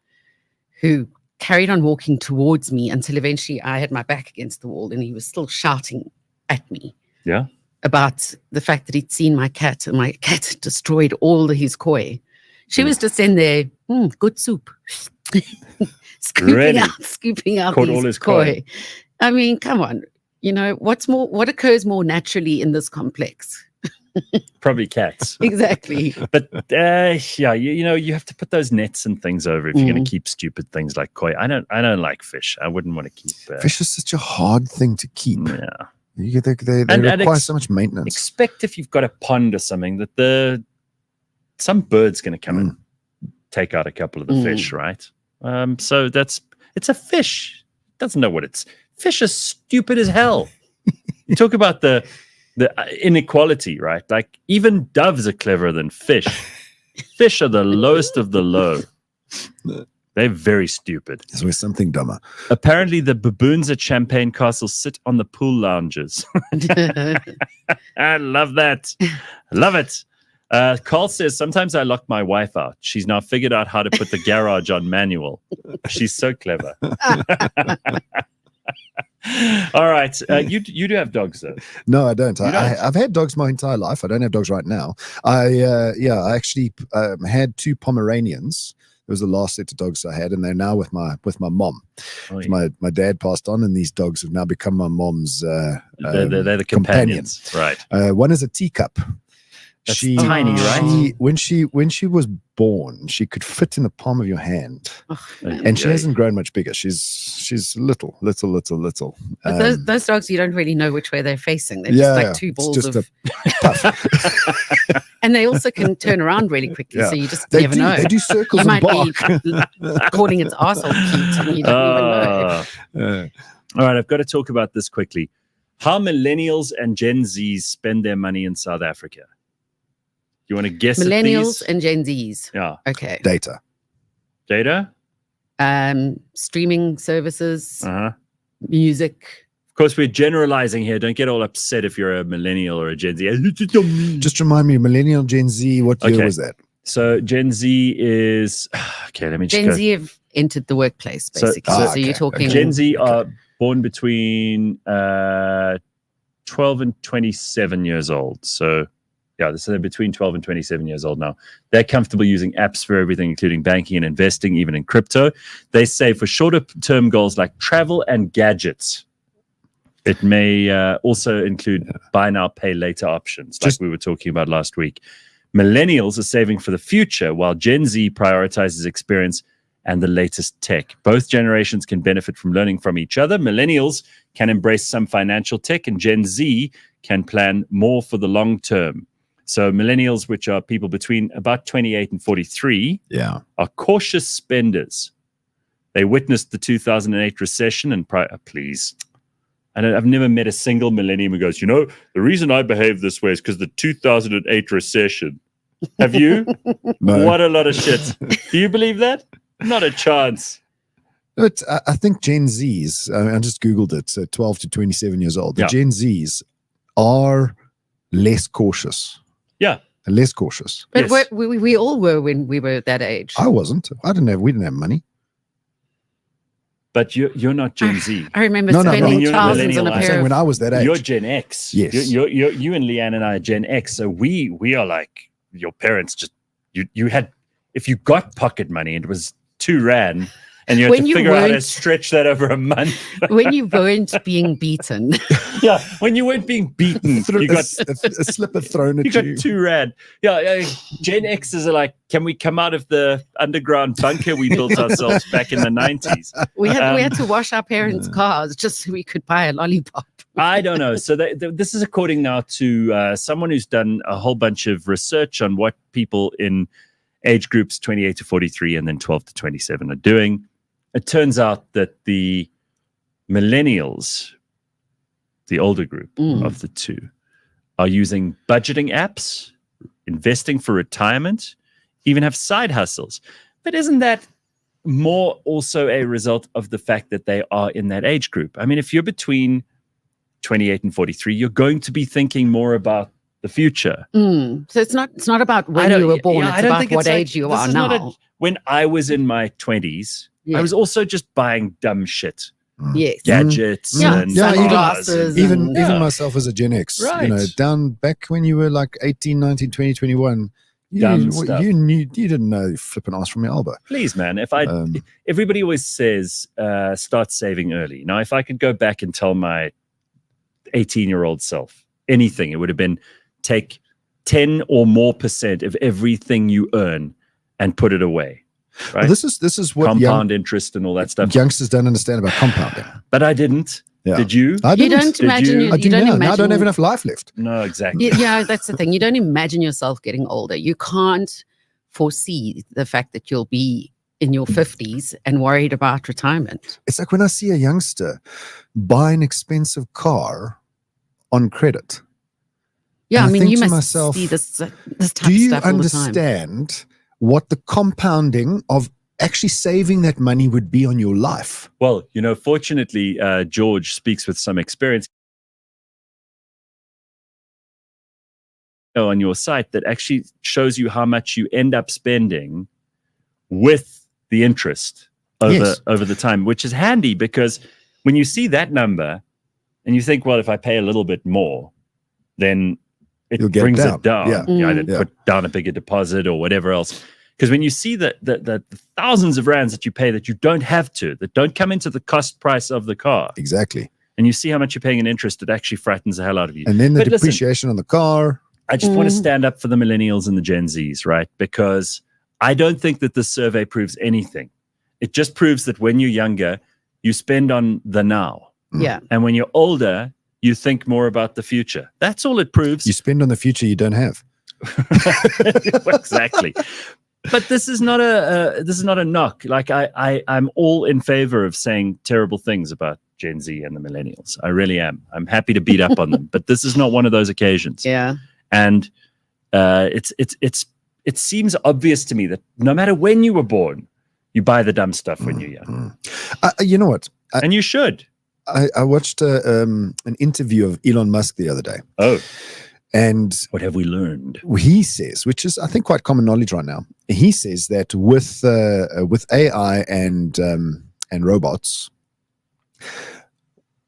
who carried on walking towards me until eventually I had my back against the wall, and he was still shouting at me. Yeah. About the fact that he'd seen my cat, and my cat had destroyed all his koi. She was just in there, good soup, scooping out Caught these all his koi. I mean, come on. What occurs more naturally in this complex? Probably cats. Exactly. But you have to put those nets and things over if you're going to keep stupid things like koi. I don't like fish. I wouldn't want to keep fish is such a hard thing to keep. Yeah. They require so much maintenance. Expect if you've got a pond or something that some bird's going to come and take out a couple of the fish, right? So it's a fish. It doesn't know what it's. Fish are stupid as hell. You talk about the inequality, right? Like even doves are cleverer than fish. Fish are the lowest of the low. They're very stupid. There's always something dumber. Apparently, the baboons at Champagne Castle sit on the pool lounges. I love that. Love it. Carl says, sometimes I lock my wife out. She's now figured out how to put the garage on manual. She's so clever. All right. You do have dogs, though. No, I don't. I've had dogs my entire life. I don't have dogs right now. I actually had 2 Pomeranians. It was the last set of dogs I had, and they're now with my mom. Oh, yeah. My dad passed on, and these dogs have now become my mom's they're the companions. Right. One is a teacup. That's tiny, right? When she was born, she could fit in the palm of your hand, and she hasn't grown much bigger. She's little. But those dogs, you don't really know which way they're facing. They're just like 2 balls of puff. And they also can turn around really quickly, so you just never know. They do circles you and might bark. be calling its arsehole cute, and you don't even know. All right, I've got to talk about this quickly. How millennials and Gen Zs spend their money in South Africa. You want to guess? Millennials and Gen Zs. Yeah. Okay. Data. Streaming services. Music. Of course, we're generalizing here. Don't get all upset if you're a millennial or a Gen Z. Just remind me, millennial, Gen Z, what year was that? So Gen Z is let me just Gen Z have entered the workplace, basically. So you're talking Gen Z are born between 12 and 27 years old. So they're between 12 and 27 years old now. They're comfortable using apps for everything, including banking and investing, even in crypto. They save for shorter-term goals like travel and gadgets. It may also include buy now, pay later options, like we were talking about last week. Millennials are saving for the future, while Gen Z prioritizes experience and the latest tech. Both generations can benefit from learning from each other. Millennials can embrace some financial tech, and Gen Z can plan more for the long term. So millennials, which are people between about 28 and 43, are cautious spenders. They witnessed the 2008 recession and please. I've never met a single millennium who goes, the reason I behave this way is because the 2008 recession. Have you? No. What a lot of shit. Do you believe that? Not a chance. But I think Gen Zs, I just Googled it, so 12 to 27 years old. The Gen Zs are less cautious. Yeah. Less cautious. But we all were when we were that age. I wasn't. We didn't have money. But you're not Gen Z. I remember spending thousands on a pair of... When I was that age. You're Gen X. Yes. You and Leanne and I are Gen X. So we are like your parents. Just you had, if you got pocket money, it was 2 rand. And you had to figure out how to stretch that over a month. When you weren't being beaten. When you weren't being beaten. You got a slipper thrown at you. You got 2 rand. Gen X's are like, can we come out of the underground bunker we built ourselves back in the 90s? We had to wash our parents' cars just so we could buy a lollipop. I don't know. So this is according now to someone who's done a whole bunch of research on what people in age groups 28 to 43 and then 12 to 27 are doing. It turns out that the millennials, the older group of the 2, are using budgeting apps, investing for retirement, even have side hustles. But isn't that more also a result of the fact that they are in that age group? I mean, if you're between 28 and 43, you're going to be thinking more about the future. So it's not about when you were born. It's about what age you are now. When I was in my 20s, I was also just buying dumb shit. Yes. Gadgets Yeah. and Yeah, sunglasses. even myself as a Gen X, Right. down back when you were like 18, 19, 20, 21, Dumb stuff. you didn't know flipping ass from your elbow. Please, man. Everybody always says start saving early. Now, if I could go back and tell my 18-year-old self anything, it would have been take 10 or more % of everything you earn and put it away. Right? Well, this is what compound interest and all that stuff. youngsters don't understand about compounding. But I didn't. Yeah. Did you? I You didn't. don't imagine I you do don't now. imagine. Now I don't have enough life left. No, exactly. Yeah, that's the thing. You don't imagine yourself getting older. You can't foresee the fact that you'll be in your 50s and worried about retirement. It's like when I see a youngster buy an expensive car on credit. Yeah, And I mean, think you to must myself, see this type Do of you stuff all the time. understand what the compounding of actually saving that money would be on your life? Well, fortunately, George speaks with some experience on your site that actually shows you how much you end up spending with the interest over the time, which is handy because when you see that number and you think, well, if I pay a little bit more, then it You'll get brings down. it down. Yeah. You either Yeah. put down a bigger deposit or whatever else. Because when you see the thousands of rands that you pay that you don't have to, that don't come into the cost price of the car, Exactly. and you see how much you're paying in interest, it actually frightens the hell out of you. And then the But listen, depreciation on the car. I just want to stand up for the millennials and the Gen Zs, right? Because I don't think that this survey proves anything. It just proves that when you're younger, you spend on the now. Yeah. And when you're older, you think more about the future. That's all it proves. You spend on the future you don't have. Exactly. But this is not a knock. Like I'm all in favor of saying terrible things about Gen Z and the millennials. I really am. I'm happy to beat up on them. But this is not one of those occasions. Yeah. And it seems obvious to me that no matter when you were born, you buy the dumb stuff when you're young. You know what? And you should. I watched an interview of Elon Musk the other day. Oh. And what have we learned? He says, which is I think quite common knowledge right now. He says that with AI and robots,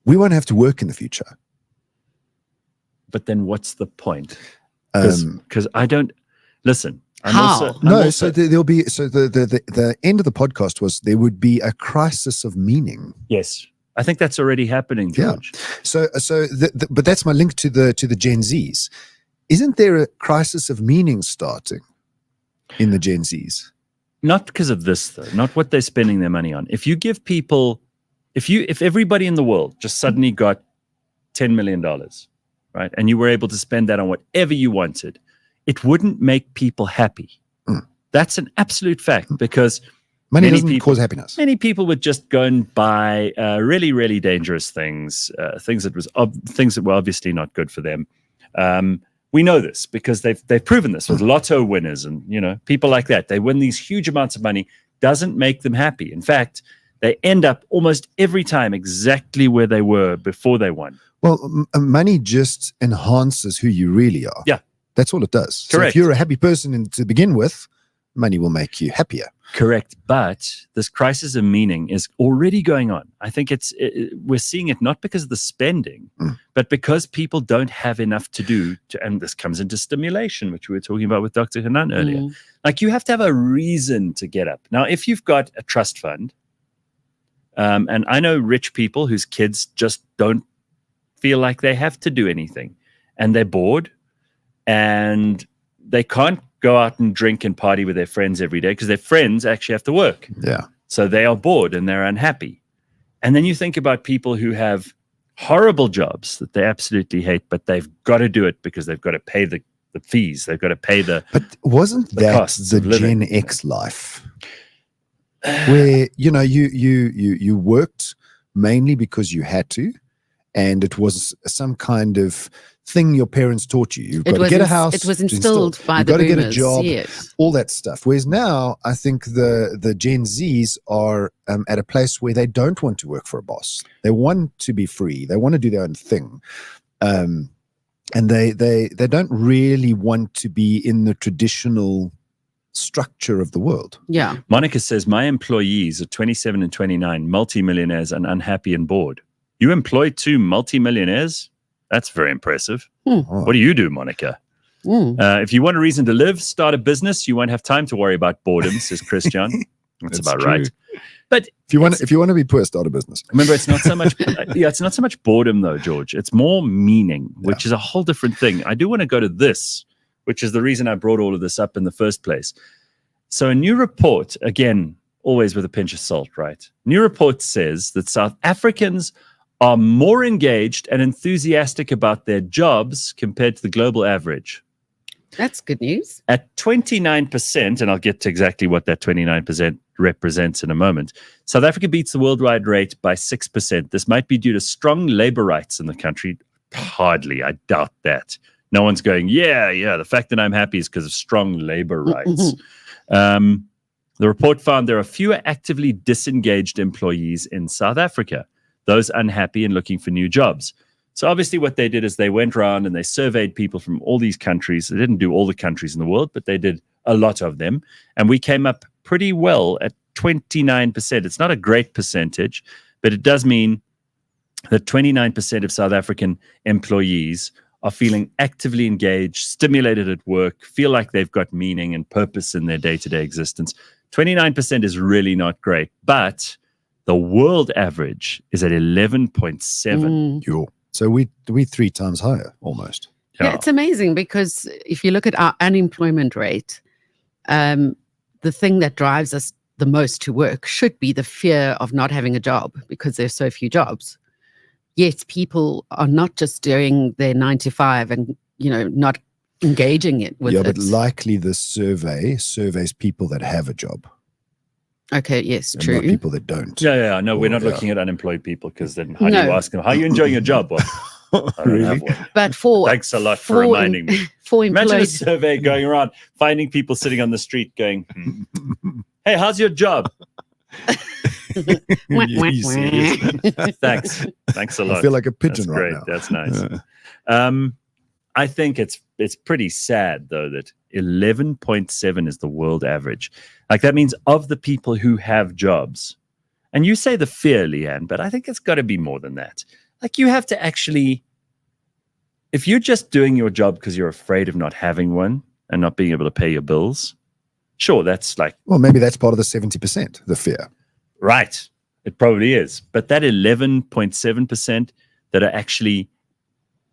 we won't have to work in the future. But then, what's the point? Because I don't listen. So there'll be the end of the podcast was there would be a crisis of meaning. Yes. I think that's already happening, George. Yeah. But that's my link to the Gen Zs. Isn't there a crisis of meaning starting in the Gen Zs? Not because of this, though. Not what they're spending their money on. If you give people, if everybody in the world just suddenly got $10 million, right, and you were able to spend that on whatever you wanted, it wouldn't make people happy. That's an absolute fact because money doesn't cause happiness. Many people would just go and buy really, really dangerous things, things that were obviously not good for them. We know this because they've proven this with lotto winners and people like that. They win these huge amounts of money, doesn't make them happy. In fact, they end up almost every time exactly where they were before they won. Well, money just enhances who you really are. Yeah. That's all it does. Correct. So if you're a happy person to begin with, money will make you happier. Correct. But this crisis of meaning is already going on. I think we're seeing it not because of the spending, but because people don't have enough to do. And this comes into stimulation, which we were talking about with Dr. Hanan earlier. Like you have to have a reason to get up. Now, if you've got a trust fund, and I know rich people whose kids just don't feel like they have to do anything and they're bored and they can't go out and drink and party with their friends every day because their friends actually have to work. Yeah. So they are bored and they're unhappy. And then you think about people who have horrible jobs that they absolutely hate, but they've got to do it because they've got to pay the fees. They've got to pay the But wasn't the that costs the of living. Gen X life? Where, you worked mainly because you had to, and it was some kind of thing your parents taught you. You've It got to was get a ins- house. it was to instilled by You've the got to get a boomers, job. yes. All that stuff. Whereas now, I think the Gen Zs are at a place where they don't want to work for a boss. They want to be free. They want to do their own thing. And they don't really want to be in the traditional structure of the world. Yeah. Monica says, my employees are 27 and 29, multimillionaires and unhappy and bored. You employ 2 multimillionaires? That's very impressive. Oh. What do you do, Monica? If you want a reason to live, start a business. You won't have time to worry about boredom, says Christian. That's about true. right. But if you want to be poor, start a business. remember, it's not so much. It's not so much boredom, though, George. It's more meaning, which is a whole different thing. I do want to go to this, which is the reason I brought all of this up in the first place. So, a new report, again, always with a pinch of salt, right? New report says that South Africans are more engaged and enthusiastic about their jobs compared to the global average. That's good news. At 29%, and I'll get to exactly what that 29% represents in a moment, South Africa beats the worldwide rate by 6%. This might be due to strong labor rights in the country. Hardly. I doubt that. No one's going, yeah, the fact that I'm happy is because of strong labor rights. The report found there are fewer actively disengaged employees in South Africa, those unhappy and looking for new jobs. So obviously what they did is they went around and they surveyed people from all these countries. They didn't do all the countries in the world, but they did a lot of them. And we came up pretty well at 29%. It's not a great percentage, but it does mean that 29% of South African employees are feeling actively engaged, stimulated at work, feel like they've got meaning and purpose in their day-to-day existence. 29% is really not great, but the world average is at 11.7. So we 3 times higher almost. Yeah, it's amazing because if you look at our unemployment rate, the thing that drives us the most to work should be the fear of not having a job because there's so few jobs. Yet people are not just doing their 9 to 5 and, not engaging it with it. But likely the surveys people that have a job. Okay, yes, And true. not people that don't. Yeah. No, we're not looking at unemployed people because then how do you ask them, how are you enjoying your job? Well, I don't have one. But Thanks a lot for reminding me. For Imagine a employed, survey going around, finding people sitting on the street going, hey, how's your job? Thanks a lot. I feel like a pigeon That's right great. now. That's nice. I think it's pretty sad though that 11.7 is the world average. Like that means of the people who have jobs, and you say the fear, Leanne, but I think it's got to be more than that. Like you have to actually, if you're just doing your job because you're afraid of not having one and not being able to pay your bills, sure, that's like, well, maybe that's part of the 70%, the fear. right. It probably is. But that 11.7% that are actually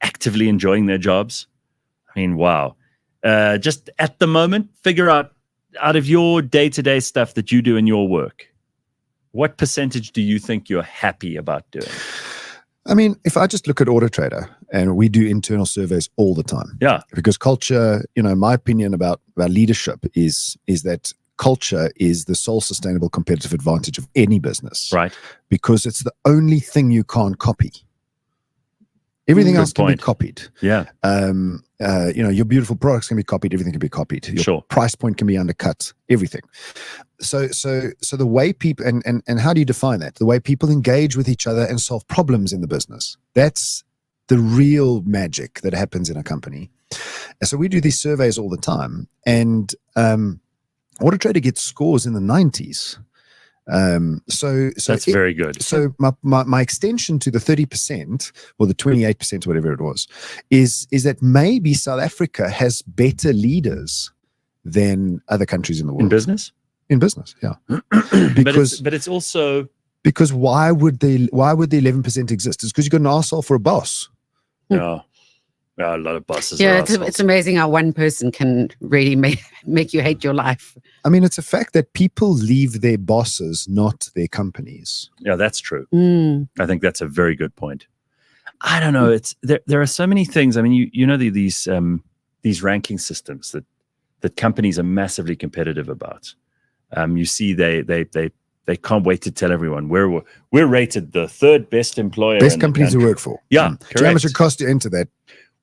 actively enjoying their jobs, I mean, wow. Just at the moment, figure out of your day-to-day stuff that you do in your work, what percentage do you think you're happy about doing? I mean, if I just look at Auto Trader, and we do internal surveys all the time. Yeah. Because culture, my opinion about leadership is that culture is the sole sustainable competitive advantage of any business. Right. Because it's the only thing you can't copy. Everything Good else can point. be copied. Yeah. Your beautiful products can be copied. Everything can be copied. Your Sure. price point can be undercut. Everything. So the way people and how do you define that? The way people engage with each other and solve problems in the business. That's the real magic that happens in a company. And so we do these surveys all the time, and Auto Trader gets scores in the 90s. So That's very good. So my extension to the 30% or the 28%, whatever it was, is that maybe South Africa has better leaders than other countries in the world. In business? In business, yeah. but it's also, because why would the 11% exist? It's because you've got an arsehole for a boss. yeah, a lot of bosses. yeah, are it's assholes. amazing how one person can really make you hate your life. I mean, it's a fact that people leave their bosses, not their companies. Yeah, that's true. Mm. I think that's a very good point. I don't know. It's there are so many things. I mean, you know these ranking systems that companies are massively competitive about. You see, they they can't wait to tell everyone we're rated the 3rd best employer. Best in companies the to work for. Yeah, Do you know how much it costs to enter that?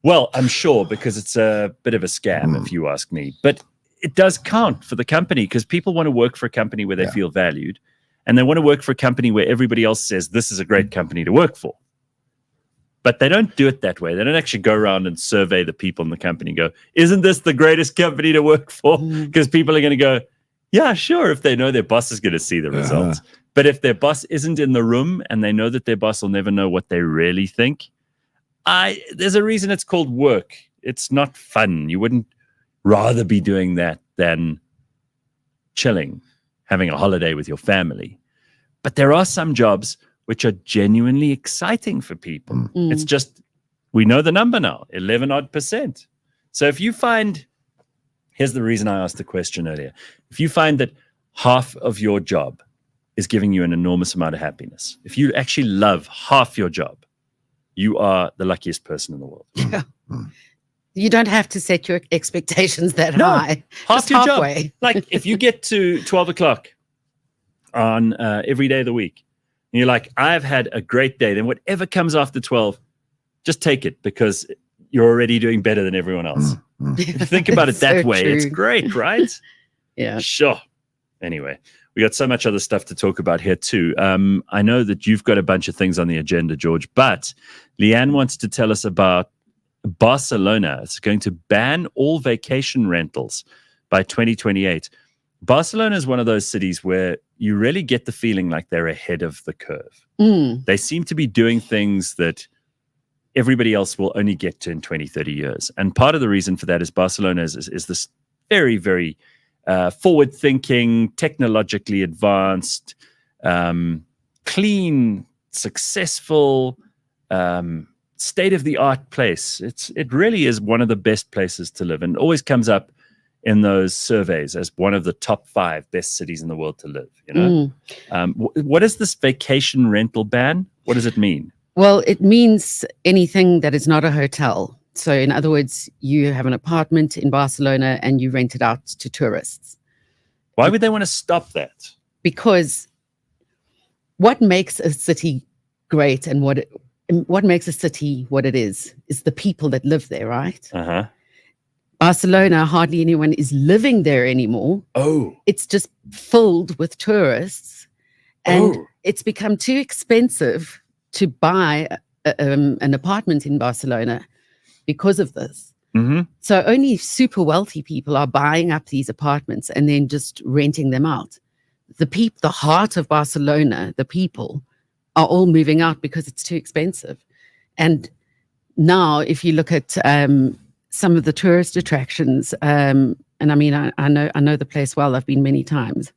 Well, I'm sure, because it's a bit of a scam, if you ask me. But it does count for the company, because people want to work for a company where they feel valued, and they want to work for a company where everybody else says this is a great company to work for. But they don't do it that way. They don't actually go around and survey the people in the company and go, isn't this the greatest company to work for? Because people are going to go, yeah, sure, if they know their boss is going to see the results. But if their boss isn't in the room and they know that their boss will never know what they really think, there's a reason it's called work. It's not fun. You wouldn't rather be doing that than chilling, having a holiday with your family. But there are some jobs which are genuinely exciting for people. It's just, we know the number now, 11% odd. So if you find, here's the reason I asked the question earlier. If you find that half of your job is giving you an enormous amount of happiness, if you actually love half your job, you are the luckiest person in the world. Yeah. You don't have to set your expectations that high. Half your halfway. job. Like if you get to 12 o'clock on every day of the week, and you're like, I've had a great day, then whatever comes after 12, just take it, because you're already doing better than everyone else. If you think about it that way, it's great, right? Yeah. Sure. Anyway, we got so much other stuff to talk about here too. I know that you've got a bunch of things on the agenda, George, but Leanne wants to tell us about Barcelona. It's going to ban all vacation rentals by 2028. Barcelona is one of those cities where you really get the feeling like they're ahead of the curve. They seem to be doing things that everybody else will only get to in 20, 30 years. And part of the reason for that is Barcelona is this very, very forward-thinking, technologically advanced, clean, successful, state-of-the-art place. It really is one of the best places to live, and always comes up in those surveys as one of the top 5 best cities in the world to live. You know, what is this vacation rental ban? What does it mean? Well, it means anything that is not a hotel. So in other words, you have an apartment in Barcelona and you rent it out to tourists. Why would they want to stop that? Because what makes a city great and what makes a city what it is the people that live there, right? Barcelona, hardly anyone is living there anymore. It's just filled with tourists, and it's become too expensive to buy an apartment in Barcelona because of this. So only super wealthy people are buying up these apartments and then just renting them out. The heart of Barcelona, the people, are all moving out because it's too expensive. And now, if you look at some of the tourist attractions, and I mean, I know the place well. I've been many times,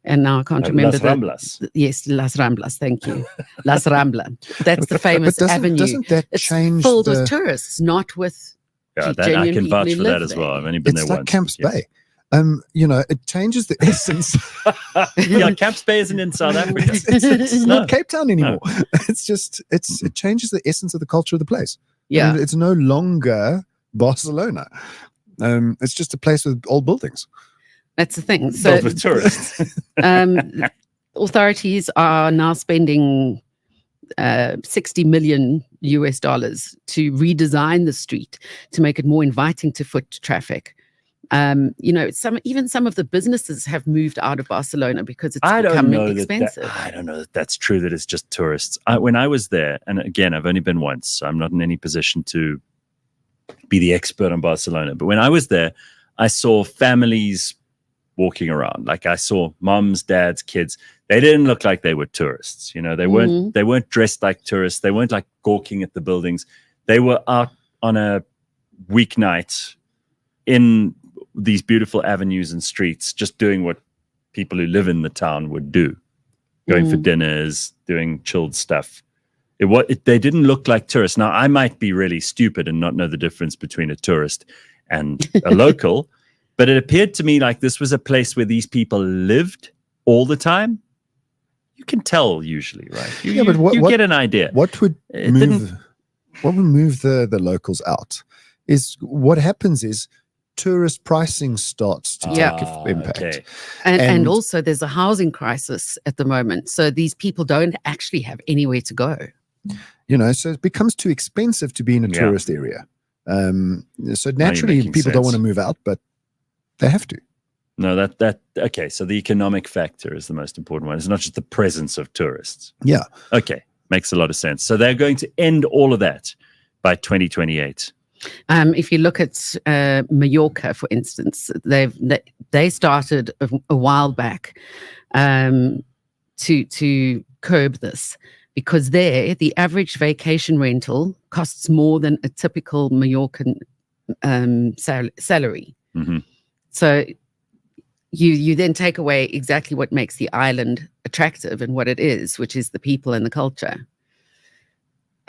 and now I can't remember. Las Ramblas. Yes, Las Ramblas. Thank you, Las Ramblas. That's the famous avenue. Doesn't that it's change filled with tourists, not with. Yeah, that I can vouch for that as well. I've only been there like once. Camps Bay. You know, it changes the essence. Yeah, Camps Bay isn't in South Africa. It's not Cape Town anymore. It's just it changes the essence of the culture of the place. Yeah, I mean, it's no longer Barcelona. It's just a place with old buildings. That's the thing. So with tourists. Authorities are now spending $60 million to redesign the street to make it more inviting to foot traffic. You know, some of the businesses have moved out of Barcelona because it's becoming expensive. I don't know that that's true, that it's just tourists. When I was there, and again, I've only been once, so I'm not in any position to be the expert on Barcelona. But when I was there, I saw families walking around. Like I saw moms, dads, kids. They didn't look like they were tourists. You know, they weren't dressed like tourists. They weren't like gawking at the buildings. They were out on a weeknight in these beautiful avenues and streets, just doing what people who live in the town would do, going for dinners, doing chilled stuff. They didn't look like tourists. Now, I might be really stupid and not know the difference between a tourist and a local, but it appeared to me like this was a place where these people lived all the time. You can tell usually, right? You get an idea. What would move the locals out is what happens is tourist pricing starts to take impact. Okay. And also there's a housing crisis at the moment. So these people don't actually have anywhere to go. So it becomes too expensive to be in a tourist area. So naturally making people don't sense. want to move out, but they have to. No, okay. So the economic factor is the most important one. It's not just the presence of tourists. Yeah. Okay. Makes a lot of sense. So they're going to end all of that by 2028. If you look at Mallorca, for instance, they started a while back to curb this, because there the average vacation rental costs more than a typical Mallorcan salary. Mm-hmm. So you then take away exactly what makes the island attractive and what it is, which is the people and the culture.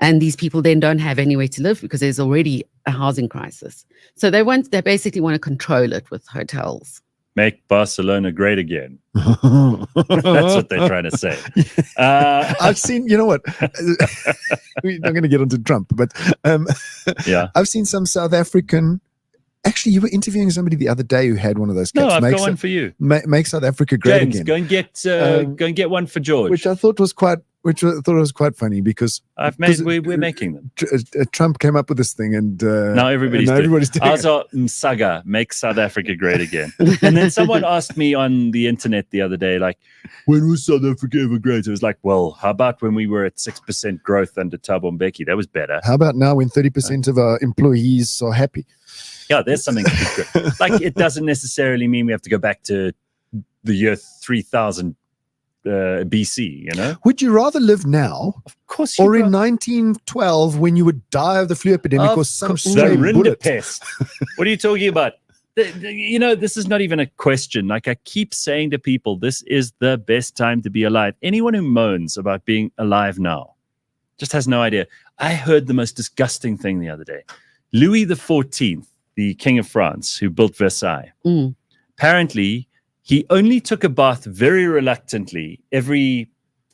And these people then don't have anywhere to live because there's already a housing crisis. So they basically want to control it with hotels. Make Barcelona great again. That's what they're trying to say. I've seen, you know what? We're not going to get onto Trump, but yeah, I've seen some South African. Actually, you were interviewing somebody the other day who had one of those caps. No, I've got one for you. Make South Africa great James, again. go and get one for George. Which I thought was quite funny because we're making them. Trump came up with this thing, and now everybody's doing it. Also, Msaga, make South Africa great again. And then someone asked me on the internet the other day, like, when was South Africa ever great? It was like, well, how about when we were at 6% growth under Thabo Mbeki? That was better. How about now when 30% of our employees are happy? Yeah, there's something to be good. Like, it doesn't necessarily mean we have to go back to the year 3000 BC, Would you rather live now, Of course, or in 1912 when you would die of the flu epidemic or some the stray bullet? Rinderpest. What are you talking about? This is not even a question. Like, I keep saying to people, this is the best time to be alive. Anyone who moans about being alive now just has no idea. I heard the most disgusting thing the other day. Louis XIV, the King of France, who built Versailles, apparently he only took a bath very reluctantly every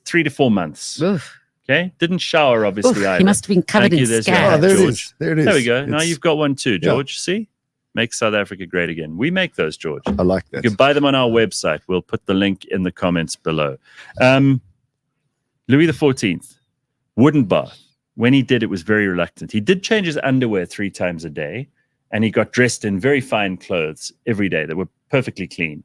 3 to 4 months. Oof. Okay, didn't shower obviously either. He must have been covered in There's scabs. your hat, There it George. is. There it is. There we go. Now It's- you've got one too, George. See, make South Africa great again. We make those, George. I like that. You can buy them on our website. We'll put the link in the comments below. Louis XIV, wooden bath. When he did, it was very reluctant. He did change his underwear 3 times a day, and he got dressed in very fine clothes every day that were perfectly clean.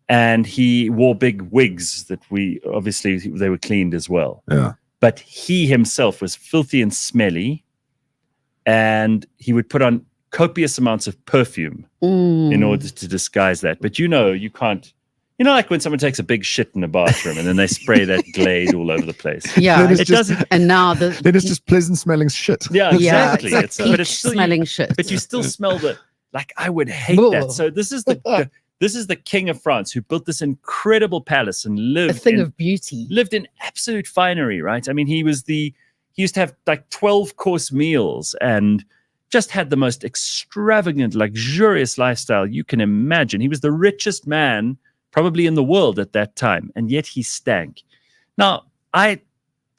And he wore big wigs that they were cleaned as well. Yeah. But he himself was filthy and smelly, and he would put on copious amounts of perfume in order to disguise that. But you can't. Like when someone takes a big shit in a bathroom and then they spray that Glade all over the place. Yeah, Then it's It just- doesn't. and now Then it's just pleasant smelling shit. Yeah, exactly. Yeah, it's like but it's peach still smelling shit. But you still smell I would hate Ugh. that. So this is the King of France who built this incredible palace and a lived thing of beauty. lived in absolute finery, right? I mean, he used to have like 12-course meals and just had the most extravagant, luxurious lifestyle you can imagine. He was the richest man probably in the world at that time, and yet he stank. Now, I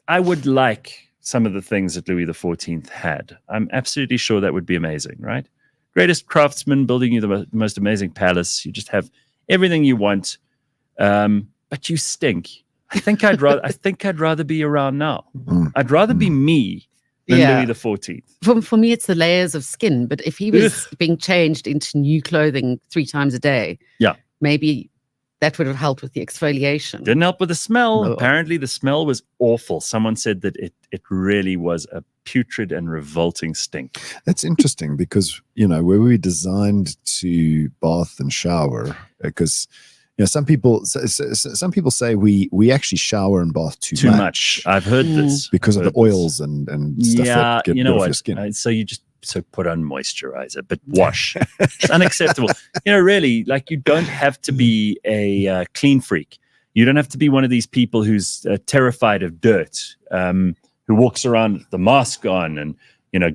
would like some of the things that Louis XIV had. I'm absolutely sure that would be amazing, right? Greatest craftsman building you the most amazing palace. You just have everything you want, but you stink. I think I'd rather be around now. I'd rather be me than Louis XIV. For me, it's the layers of skin. But if he was being changed into new clothing 3 times a day, maybe that would have helped with the exfoliation. Didn't help with the smell. No. Apparently, the smell was awful. Someone said that it really was a putrid and revolting stink. That's interesting because, where we designed to bath and shower, because, some people say we actually shower and bath too much. I've heard this. Because of the oils and stuff that get rid of your skin. So put on moisturizer, but wash. It's unacceptable. Really, like, you don't have to be a clean freak. You don't have to be one of these people who's terrified of dirt, who walks around with the mask on and,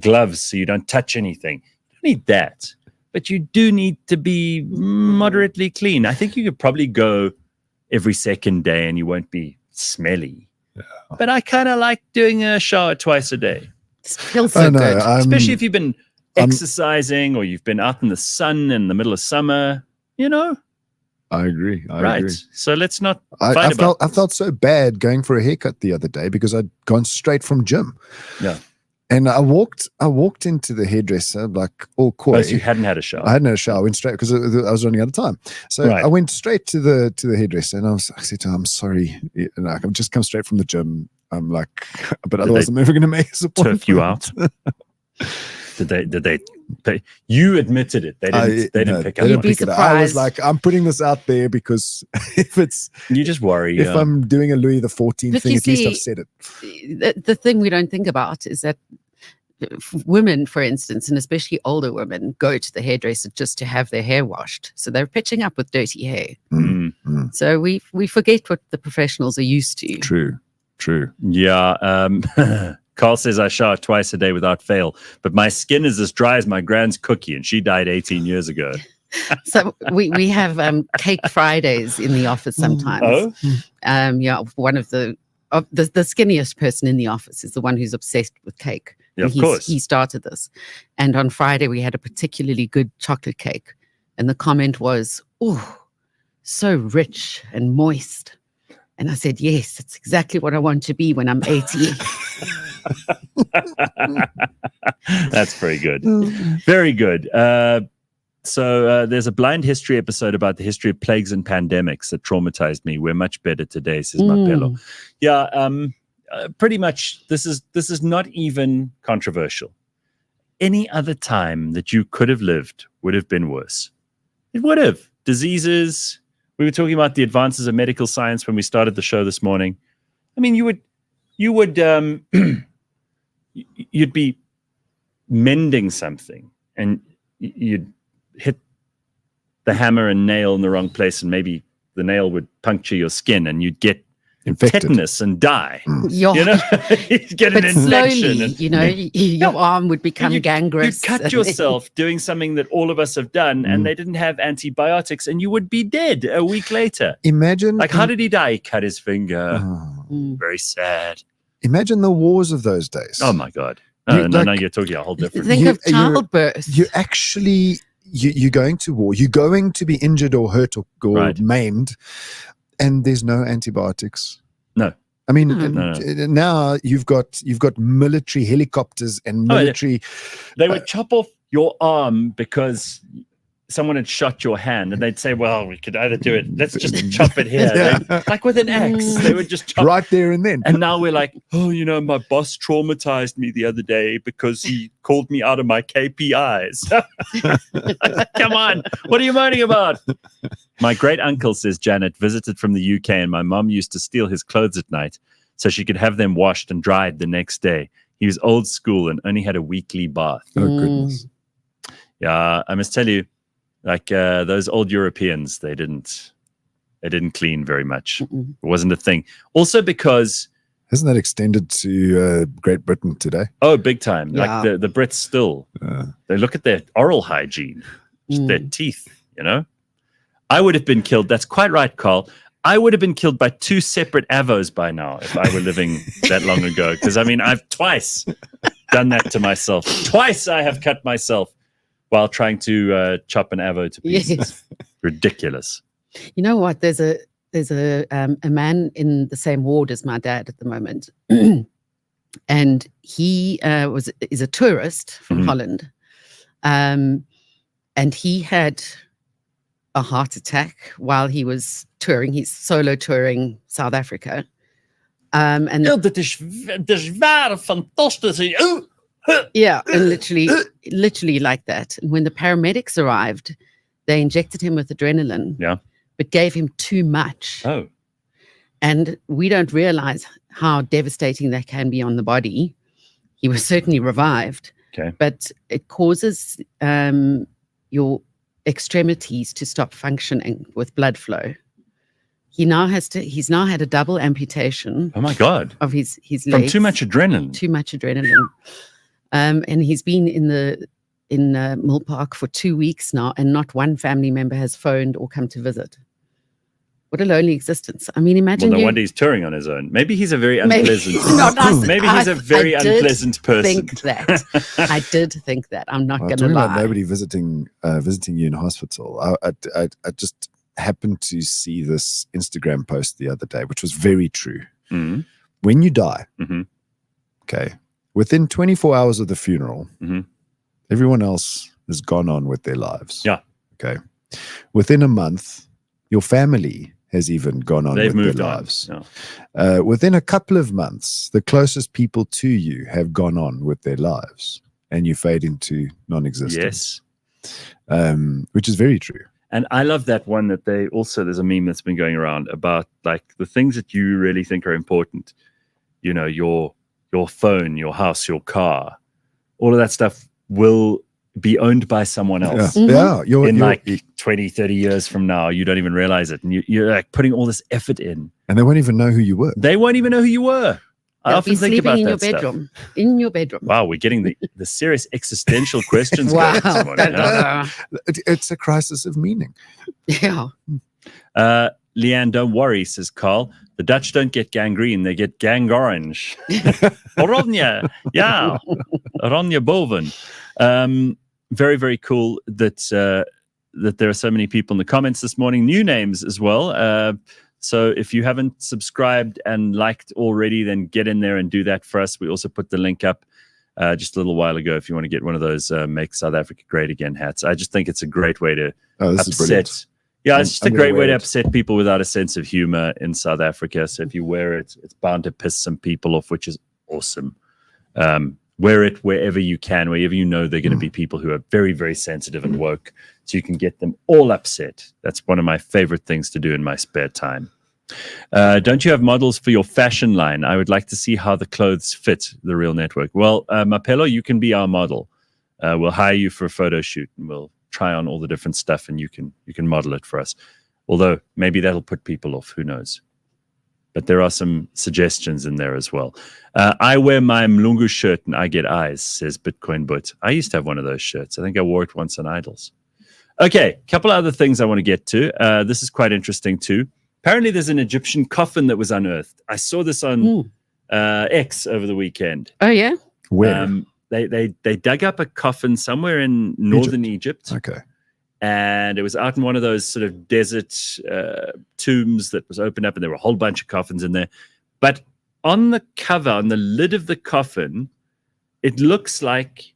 gloves so you don't touch anything. You don't need that. But you do need to be moderately clean. I think you could probably go every second day and you won't be smelly. Yeah. But I kind of like doing a shower twice a day. It feels so good. Especially if you've been exercising or you've been out in the sun in the middle of summer, you know. I agree. I Right. agree. So let's not I fight about felt so bad going for a haircut the other day because I'd gone straight from gym. Yeah. And I walked into the hairdresser like all coy. Because you hadn't had a shower. I hadn't had a shower. I went straight because I was running out of time. So Right. I went straight to the hairdresser and I said to her, I'm sorry. And I've just come straight from the gym. I'm like, but otherwise I'm never going to make a appointment. Turf you out. Did they pay? You admitted it. They didn't pick up. You'd on be it. I was surprised. like, I'm putting this out there because You just worry. if I'm doing a Louis the 14th But thing, you at least see, I've said it. the thing we don't think about is that women, for instance, and especially older women, go to the hairdresser just to have their hair washed. So they're pitching up with dirty hair. Mm, mm. So we forget what the professionals are used to. True. Yeah. Carl says I shower twice a day without fail, but my skin is as dry as my grand's cookie, and she died 18 years ago. So we have cake Fridays in the office sometimes. Oh, Yeah, one of the skinniest person in the office is the one who's obsessed with cake. yeah, And of course. he started this. And on Friday, we had a particularly good chocolate cake. And the comment was, oh, so rich and moist. And I said, yes, it's exactly what I want to be when I'm 80. That's very good. Very good. So there's a blind history episode about the history of plagues and pandemics that traumatized me. We're much better today, says Mapelo. Yeah, pretty much this is not even controversial. Any other time that you could have lived would have been worse. It would have. Diseases. We were talking about the advances of medical science when we started the show this morning. I mean, you would you'd be mending something and you'd hit the hammer and nail in the wrong place, and maybe the nail would puncture your skin and you'd get Infected. tetanus and die. Yeah. You know, you'd get an But infection. slowly, And your arm would become gangrenous. you'd cut yourself doing something that all of us have done, and they didn't have antibiotics, and you would be dead a week later. Imagine Like, how did he die? He cut his finger. Oh. Very sad. Imagine the wars of those days. Oh my God. You- No, like- you're talking a whole different. Think of childbirth. You actually you're going to war. You're going to be injured or hurt or Right. maimed, and there's no antibiotics. No. I mean, No. now you've got military helicopters and Oh, yeah. military. They would chop off your arm because someone had shot your hand, and they'd say, well, we could either do it. Let's just chop it here. Yeah. Like with an axe, they would just chop. right there and then. And now we're like, oh, my boss traumatized me the other day because he called me out of my KPIs. Come on. What are you moaning about? My great uncle, says Janet, visited from the UK, and my mom used to steal his clothes at night so she could have them washed and dried the next day. He was old school and only had a weekly bath. Oh goodness. Yeah, I must tell you, like those old Europeans, they didn't clean very much. It wasn't a thing. Also because Isn't that extended to Great Britain today? oh, big time. Yeah. Like the Brits still they look at their oral hygiene, just their teeth. I would have been killed. That's quite right, Carl. I would have been killed by 2 separate avos by now if I were living that long ago. Because I mean, I've twice done that to myself. Twice I have cut myself while trying to chop an avo to pieces. Yes. Ridiculous. You know what? There's a man in the same ward as my dad at the moment, and he is a tourist from Holland, and he had a heart attack while he was touring. He's solo touring South Africa, and Dat is waar fantastisch. yeah, and literally like that. And when the paramedics arrived, they injected him with adrenaline. Yeah. But gave him too much. Oh. And we don't realize how devastating that can be on the body. He was certainly revived. Okay. But it causes your extremities to stop functioning with blood flow. He's now had a double amputation Oh my God. of his legs. From too much adrenaline. Too much adrenaline. And he's been in Mill Park for 2 weeks now, and not one family member has phoned or come to visit. What a lonely existence. I mean, imagine Well, no wonder he's touring on his own. Maybe he's a very unpleasant. Maybe he's a very unpleasant person. I did think that. I'm not going to talking lie. about nobody visiting you in hospital. I just happened to see this Instagram post the other day, which was very true. Mm-hmm. When you die, Mm-hmm. okay, within 24 hours of the funeral, Mm-hmm. everyone else has gone on with their lives. Yeah. Okay. Within a month, your family has even gone on They've with moved their on. lives. Yeah. Within a couple of months, the closest people to you have gone on with their lives, and you fade into non-existence. Yes. Which is very true. And I love that one that there's a meme that's been going around about like the things that you really think are important. You know, your phone, your house, your car, all of that stuff will be owned by someone else. Yeah. In like 20, 30 years from now, you don't even realize it. And you're like putting all this effort in. And they won't even know who you were. They won't even know who you were. I often think about in that your bedroom. In your bedroom. Wow, we're getting the serious existential questions going this morning. Huh? It's a crisis of meaning. Yeah. Leanne, don't worry, says Carl. The Dutch don't get gangrene, they get gang orange. Oranje, yeah. Oranje boven. Very, very cool that there are so many people in the comments this morning. New names as well. So if you haven't subscribed and liked already, then get in there and do that for us. We also put the link up just a little while ago if you want to get one of those Make South Africa Great Again hats. I just think it's a great way to upset. Yeah, it's just a great way to upset people without a sense of humor in South Africa. So if you wear it, it's bound to piss some people off, which is awesome. Wear it wherever you can, wherever you know there are going to be people who are very, very sensitive and woke, so you can get them all upset. That's one of my favorite things to do in my spare time. Don't you have models for your fashion line? I would like to see how the clothes fit the Real Network. Well, Mapello, you can be our model. We'll hire you for a photo shoot, and we'll try on all the different stuff, and you can model it for us. Although maybe that'll put people off. Who knows? But there are some suggestions in there as well. I wear my Mlungu shirt and I get eyes, says Bitcoin But. I used to have one of those shirts. I think I wore it once on Idols. Okay, a couple other things I want to get to. This is quite interesting too. Apparently there's an Egyptian coffin that was unearthed. I saw this on X over the weekend. Oh, yeah? Where? They dug up a coffin somewhere in northern Egypt. Okay. And it was out in one of those sort of desert tombs that was opened up, and there were a whole bunch of coffins in there. But on the cover, on the lid of the coffin, it looks like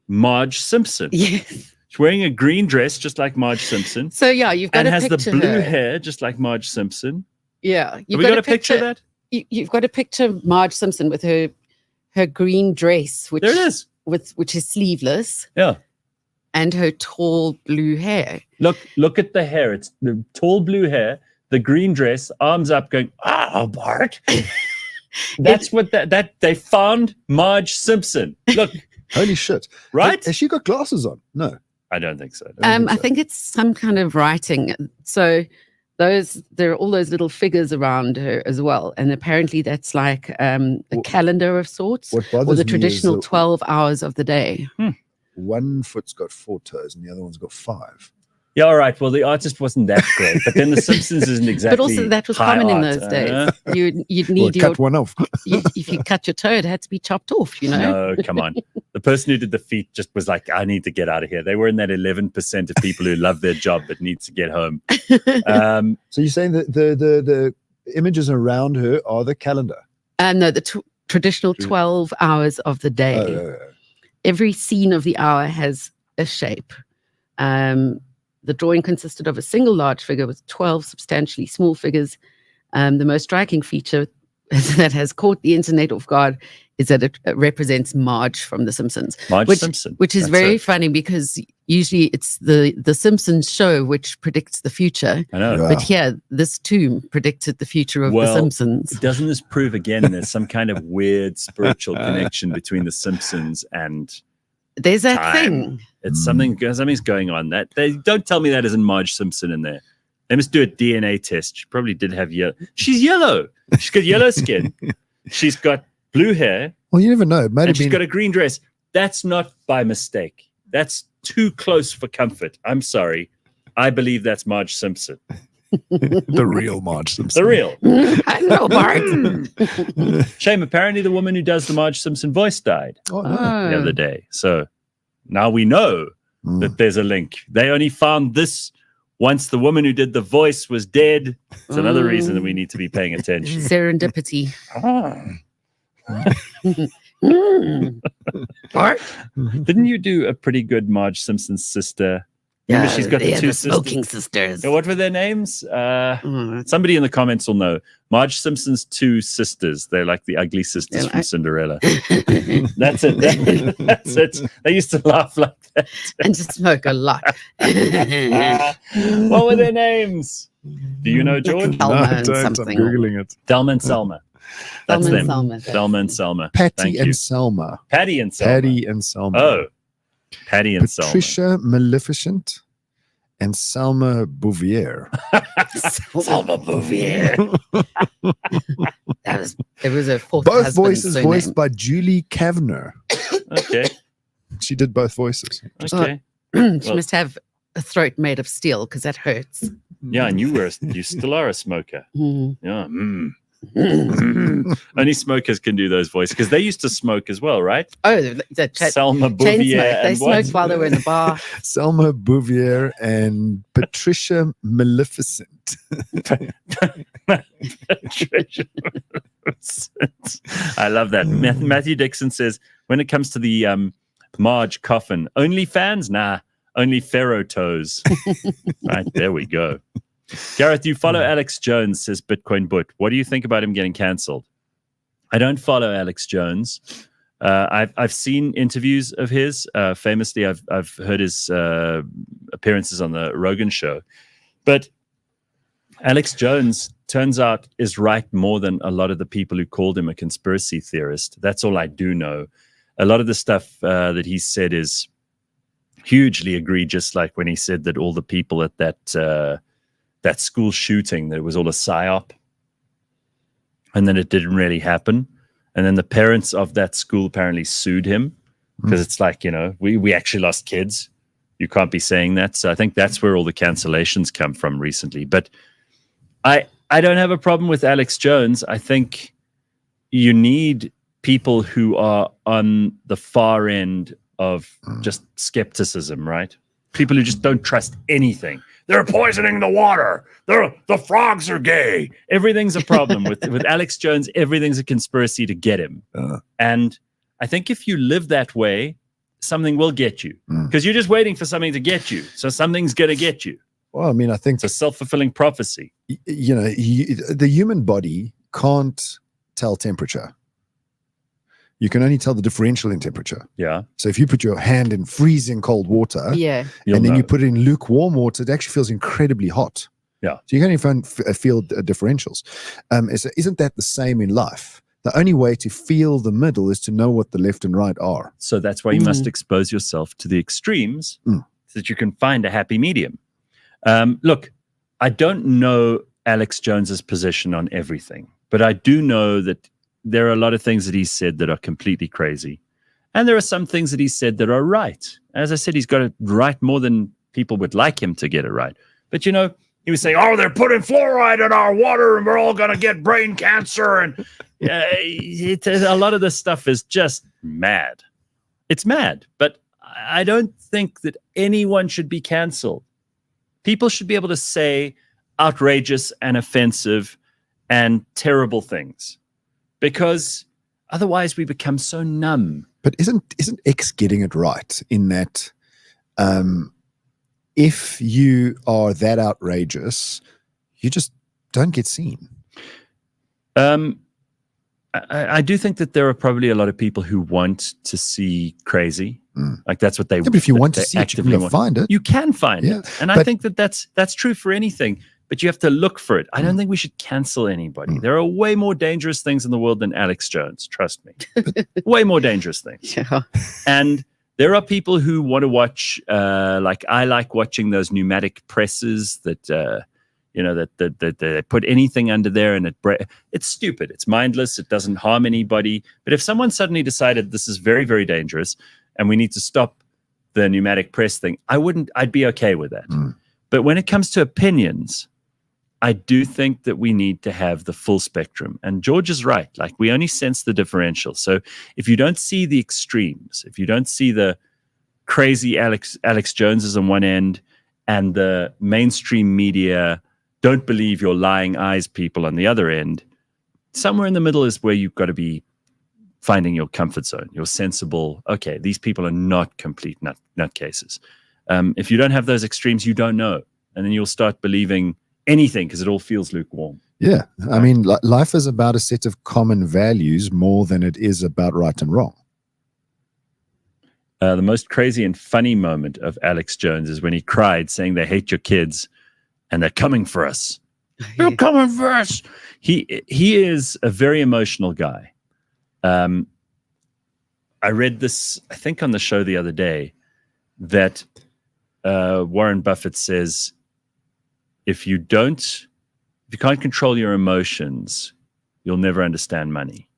Marge Simpson. Yes. She's wearing a green dress, just like Marge Simpson. So, yeah, you've got and to has picture the blue her. hair, just like Marge Simpson. Yeah. Have we got a picture of that? You've got to picture Marge Simpson with her green dress, which There it is. which is sleeveless. Yeah. And her tall blue hair. Look at the hair. It's the tall blue hair, the green dress, arms up, going, Bart. That's what that they found Marge Simpson. Look. Holy shit. Right? Has she got glasses on? No. I don't think so. I think it's some kind of writing. So there are all those little figures around her as well. And apparently that's like a calendar of sorts, or the traditional 12 hours of the day. One foot's got 4 toes and the other one's got 5. Yeah, all right. Well, the artist wasn't that great, but then The Simpsons isn't exactly. But also that was high common in art, those days. You'd need cut one off. if you cut your toe, it had to be chopped off. You know. No, come on. The person who did the feet just was like, I need to get out of here. They were in that 11% of people who love their job but needs to get home. So you're saying that the images around her are the calendar? No, the traditional 12 hours of the day. Every scene of the hour has a shape. The drawing consisted of a single large figure with 12 substantially small figures. The most striking feature that has caught the internet off guard is that it represents Marge from The Simpsons. Simpson. Which is very funny because usually it's the Simpsons show which predicts the future. I know. Wow. But here, this tomb predicted the future of The Simpsons. Doesn't this prove again there's some kind of weird spiritual connection between The Simpsons and there's that time? thing. It's something's going on. That they don't tell me that isn't Marge Simpson in there. They must do a DNA test. She probably did have yellow. She's yellow. She's got yellow skin. She's got blue hair. Well, you never know. It might have She's been. got a green dress. That's not by mistake. That's too close for comfort. I'm sorry. I believe that's Marge Simpson. The real Marge Simpson. The real. I know, Bart. Shame, apparently the woman who does the Marge Simpson voice died Oh, no. the other day. So now we know that there's a link. They only found this once the woman who did the voice was dead. It's another reason that we need to be paying attention. Serendipity. Bart? Didn't you do a pretty good Marge Simpson's sister? Remember, she's got the two smoking sisters. Yeah, what were their names? Somebody in the comments will know. Marge Simpson's two sisters. They're like the ugly sisters from Cinderella. That's it. That's it. They used to laugh like that. And to smoke a lot. What were their names? Do you know, George? Thelma No, and don't. something. I'm Googling it. Thelma and Selma. That's Thelma them. and Selma. Thelma and Selma. Patty Thank and you. Selma. Patty and Selma. Patty and Selma. Oh, Patty and Selma. Patricia Maleficent and Selma Bouvier. Selma Bouvier. There was a fourth Both husband voices surname. voiced by Julie Kavner. Okay. She did both voices. Okay. She must have a throat made of steel because that hurts. Yeah, and you still are a smoker. Mm. Yeah. Only smokers can do those voices because they used to smoke as well, right? Oh, the Selma chain Bouvier. smoke. They and what? smoked while they were in the bar. Selma Bouvier and Patricia Maleficent. I love that. Matthew Dixon says, when it comes to the Marge coffin, only fans? Nah, only Pharaoh toes. Right, there we go. Gareth, you follow Alex Jones, says Bitcoin Butt. What do you think about him getting cancelled? I don't follow Alex Jones. I've seen interviews of his. Famously, I've heard his appearances on the Rogan show. But Alex Jones, turns out, is right more than a lot of the people who called him a conspiracy theorist. That's all I do know. A lot of the stuff that he said is hugely egregious, like when he said that all the people at that school shooting, that it was all a psyop, and then it didn't really happen. And then the parents of that school apparently sued him because it's like, we actually lost kids. You can't be saying that. So I think that's where all the cancellations come from recently. But I don't have a problem with Alex Jones. I think you need people who are on the far end of just skepticism, right? People who just don't trust anything. They're poisoning the water. The frogs are gay. Everything's a problem with Alex Jones. Everything's a conspiracy to get him. And I think if you live that way, something will get you because you're just waiting for something to get you. So something's going to get you. Well, I mean, I think It's a self-fulfilling prophecy. the human body can't tell temperature. You can only tell the differential in temperature. Yeah. So if you put your hand in freezing cold water Yeah. and then you put it in lukewarm water, it actually feels incredibly hot. Yeah. So you can't even feel differentials. Isn't that the same in life? The only way to feel the middle is to know what the left and right are. So that's why you must expose yourself to the extremes so that you can find a happy medium. Look, I don't know Alex Jones's position on everything, but I do know that there are a lot of things that he said that are completely crazy. And there are some things that he said that are right. As I said, he's got it right more than people would like him to get it right. But, he was saying, they're putting fluoride in our water and we're all going to get brain cancer. And a lot of this stuff is just mad. It's mad. But I don't think that anyone should be canceled. People should be able to say outrageous and offensive and terrible things. Because otherwise we become so numb. But isn't X getting it right in that if you are that outrageous, you just don't get seen? I do think that there are probably a lot of people who want to see crazy. Like that's what they want. Yeah, but if you want to see it, you can find it. You can find it. And I think that that's true for anything. But you have to look for it. I don't think we should cancel anybody. There are way more dangerous things in the world than Alex Jones. Trust me. Way more dangerous things. Yeah. And there are people who want to watch, like I like watching those pneumatic presses that, that they put anything under there and it's stupid. It's mindless. It doesn't harm anybody. But if someone suddenly decided this is very, very dangerous and we need to stop the pneumatic press thing, I'd be okay with that. But when it comes to opinions, I do think that we need to have the full spectrum. And George is right. Like, we only sense the differential. So if you don't see the extremes, if you don't see the crazy Alex Joneses on one end and the mainstream media don't believe your lying eyes people on the other end, somewhere in the middle is where you've got to be finding your comfort zone, your sensible, okay, these people are not complete nutcases. If you don't have those extremes, you don't know. And then you'll start believing anything because it all feels lukewarm. Yeah. I mean, life is about a set of common values more than it is about right and wrong. The most crazy and funny moment of Alex Jones is when he cried saying they hate your kids and they're coming for us. They're coming for us. He is a very emotional guy. I read this, I think, on the show the other day, that Warren Buffett says, if you can't control your emotions, you'll never understand money.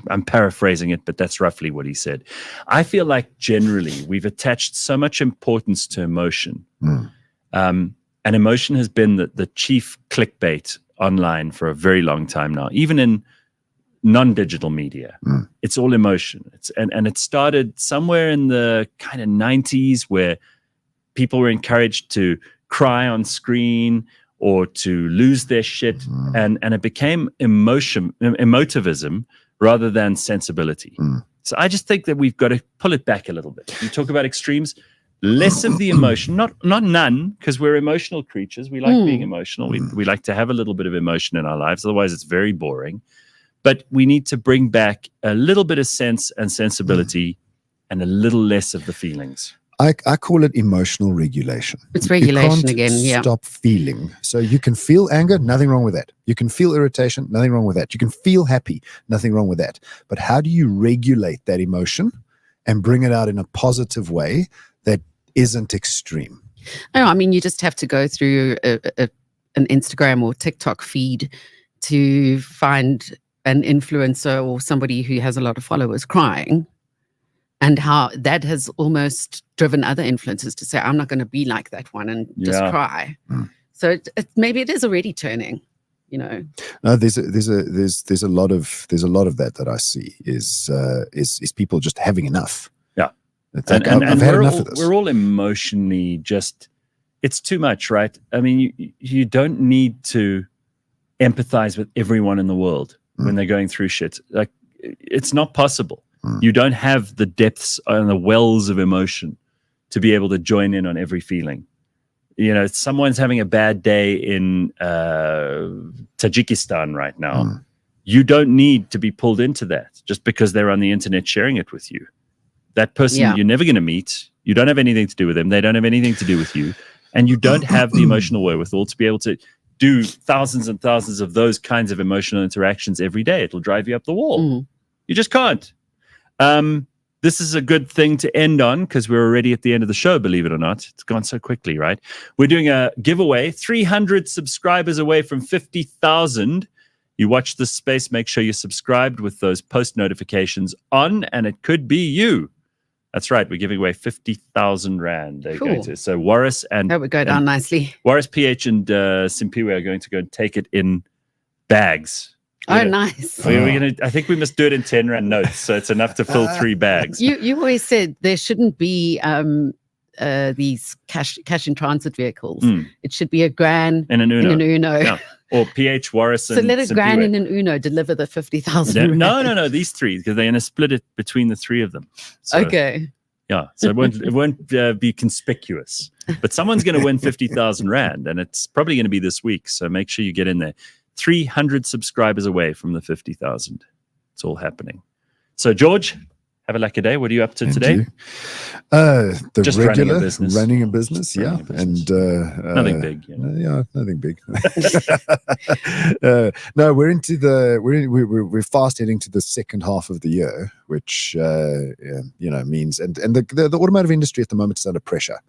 I'm paraphrasing it, but that's roughly what he said. I feel like generally we've attached so much importance to emotion. And emotion has been the chief clickbait online for a very long time now, even in non-digital media. It's all emotion. And it started somewhere in the kind of 90s where people were encouraged to cry on screen or to lose their shit. And it became emotivism rather than sensibility. So I just think that we've got to pull it back a little bit. You talk about extremes, less of the emotion, not none, because we're emotional creatures. We like being emotional. We like to have a little bit of emotion in our lives. Otherwise, it's very boring. But we need to bring back a little bit of sense and sensibility and a little less of the feelings. I call it emotional regulation. It's regulation you can't again, yeah. Stop feeling. So you can feel anger, nothing wrong with that. You can feel irritation, nothing wrong with that. You can feel happy, nothing wrong with that. But how do you regulate that emotion and bring it out in a positive way that isn't extreme? No, I mean, you just have to go through an Instagram or TikTok feed to find an influencer or somebody who has a lot of followers crying, and how that has almost driven other influencers to say, I'm not going to be like that one and just cry. So maybe it is already turning, you know. No, there's a lot of that I see is people just having enough. Yeah. It's like, I've had enough of this. We're all emotionally it's too much, right? I mean, you don't need to empathize with everyone in the world when they're going through shit. Like, it's not possible. You don't have the depths and the wells of emotion to be able to join in on every feeling. You know, someone's having a bad day in Tajikistan right now. You don't need to be pulled into that just because they're on the internet sharing it with you. That person you're never going to meet. You don't have anything to do with them. They don't have anything to do with you. And you don't have the emotional wherewithal to be able to do thousands and thousands of those kinds of emotional interactions every day. It'll drive you up the wall. You just can't. This is a good thing to end on because we're already at the end of the show, believe it or not. It's gone so quickly, right? We're doing a giveaway, 300 subscribers away from 50,000. You watch this space, make sure you're subscribed with those post notifications on, and it could be you. That's right. We're giving away 50,000 Rand. They're going to. So Warris and that would go down nicely. Warris, PH, and Simpiwe are going to go and take it in bags. Nice. I think we must do it in 10 Rand notes, so it's enough to fill 3 bags. You always said there shouldn't be these cash in transit vehicles. It should be a Gran and an Uno. Yeah. Or PH, Warris, and so let a Gran and an Uno deliver the 50,000. No, these 3, because they're going to split it between the 3 of them. So, okay. Yeah, so it won't be conspicuous, but someone's going to win 50,000 Rand, and it's probably going to be this week. So make sure you get in there. 300 subscribers away from the 50,000. It's all happening. So George, have a lucky day. What are you up to today? Just regular running a business, Running a business. and nothing big. Nothing big. No, we're fast heading to the second half of the year, which means and the automotive industry at the moment is under pressure.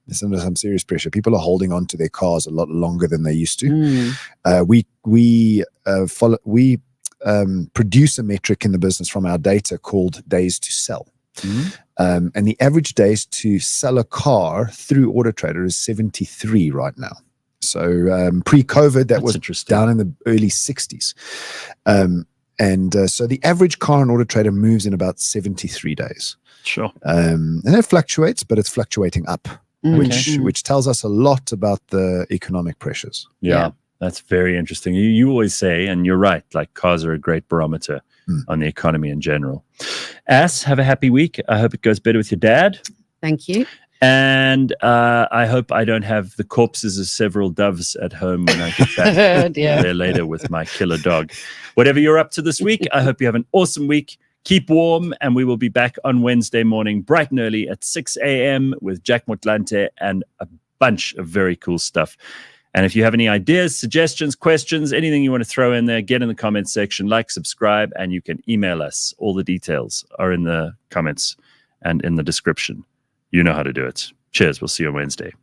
It's under some serious pressure. People are holding on to their cars a lot longer than they used to. We produce a metric in the business from our data called days to sell. And the average days to sell a car through Auto Trader is 73 right now. So pre-COVID, that That's was interesting. down in the early 60s. So the average car and auto trader moves in about 73 days. Sure. And it fluctuates, but it's fluctuating up, which tells us a lot about the economic pressures. Yeah. That's very interesting. You always say, and you're right, like cars are a great barometer on the economy in general. Ass, have a happy week. I hope it goes better with your dad. Thank you. And I hope I don't have the corpses of several doves at home when I get back there later with my killer dog. Whatever you're up to this week, I hope you have an awesome week. Keep warm, and we will be back on Wednesday morning, bright and early at 6 a.m. with Jack Motlante and a bunch of very cool stuff. And if you have any ideas, suggestions, questions, anything you want to throw in there, get in the comments section, like, subscribe, and you can email us. All the details are in the comments and in the description. You know how to do it. Cheers. We'll see you on Wednesday.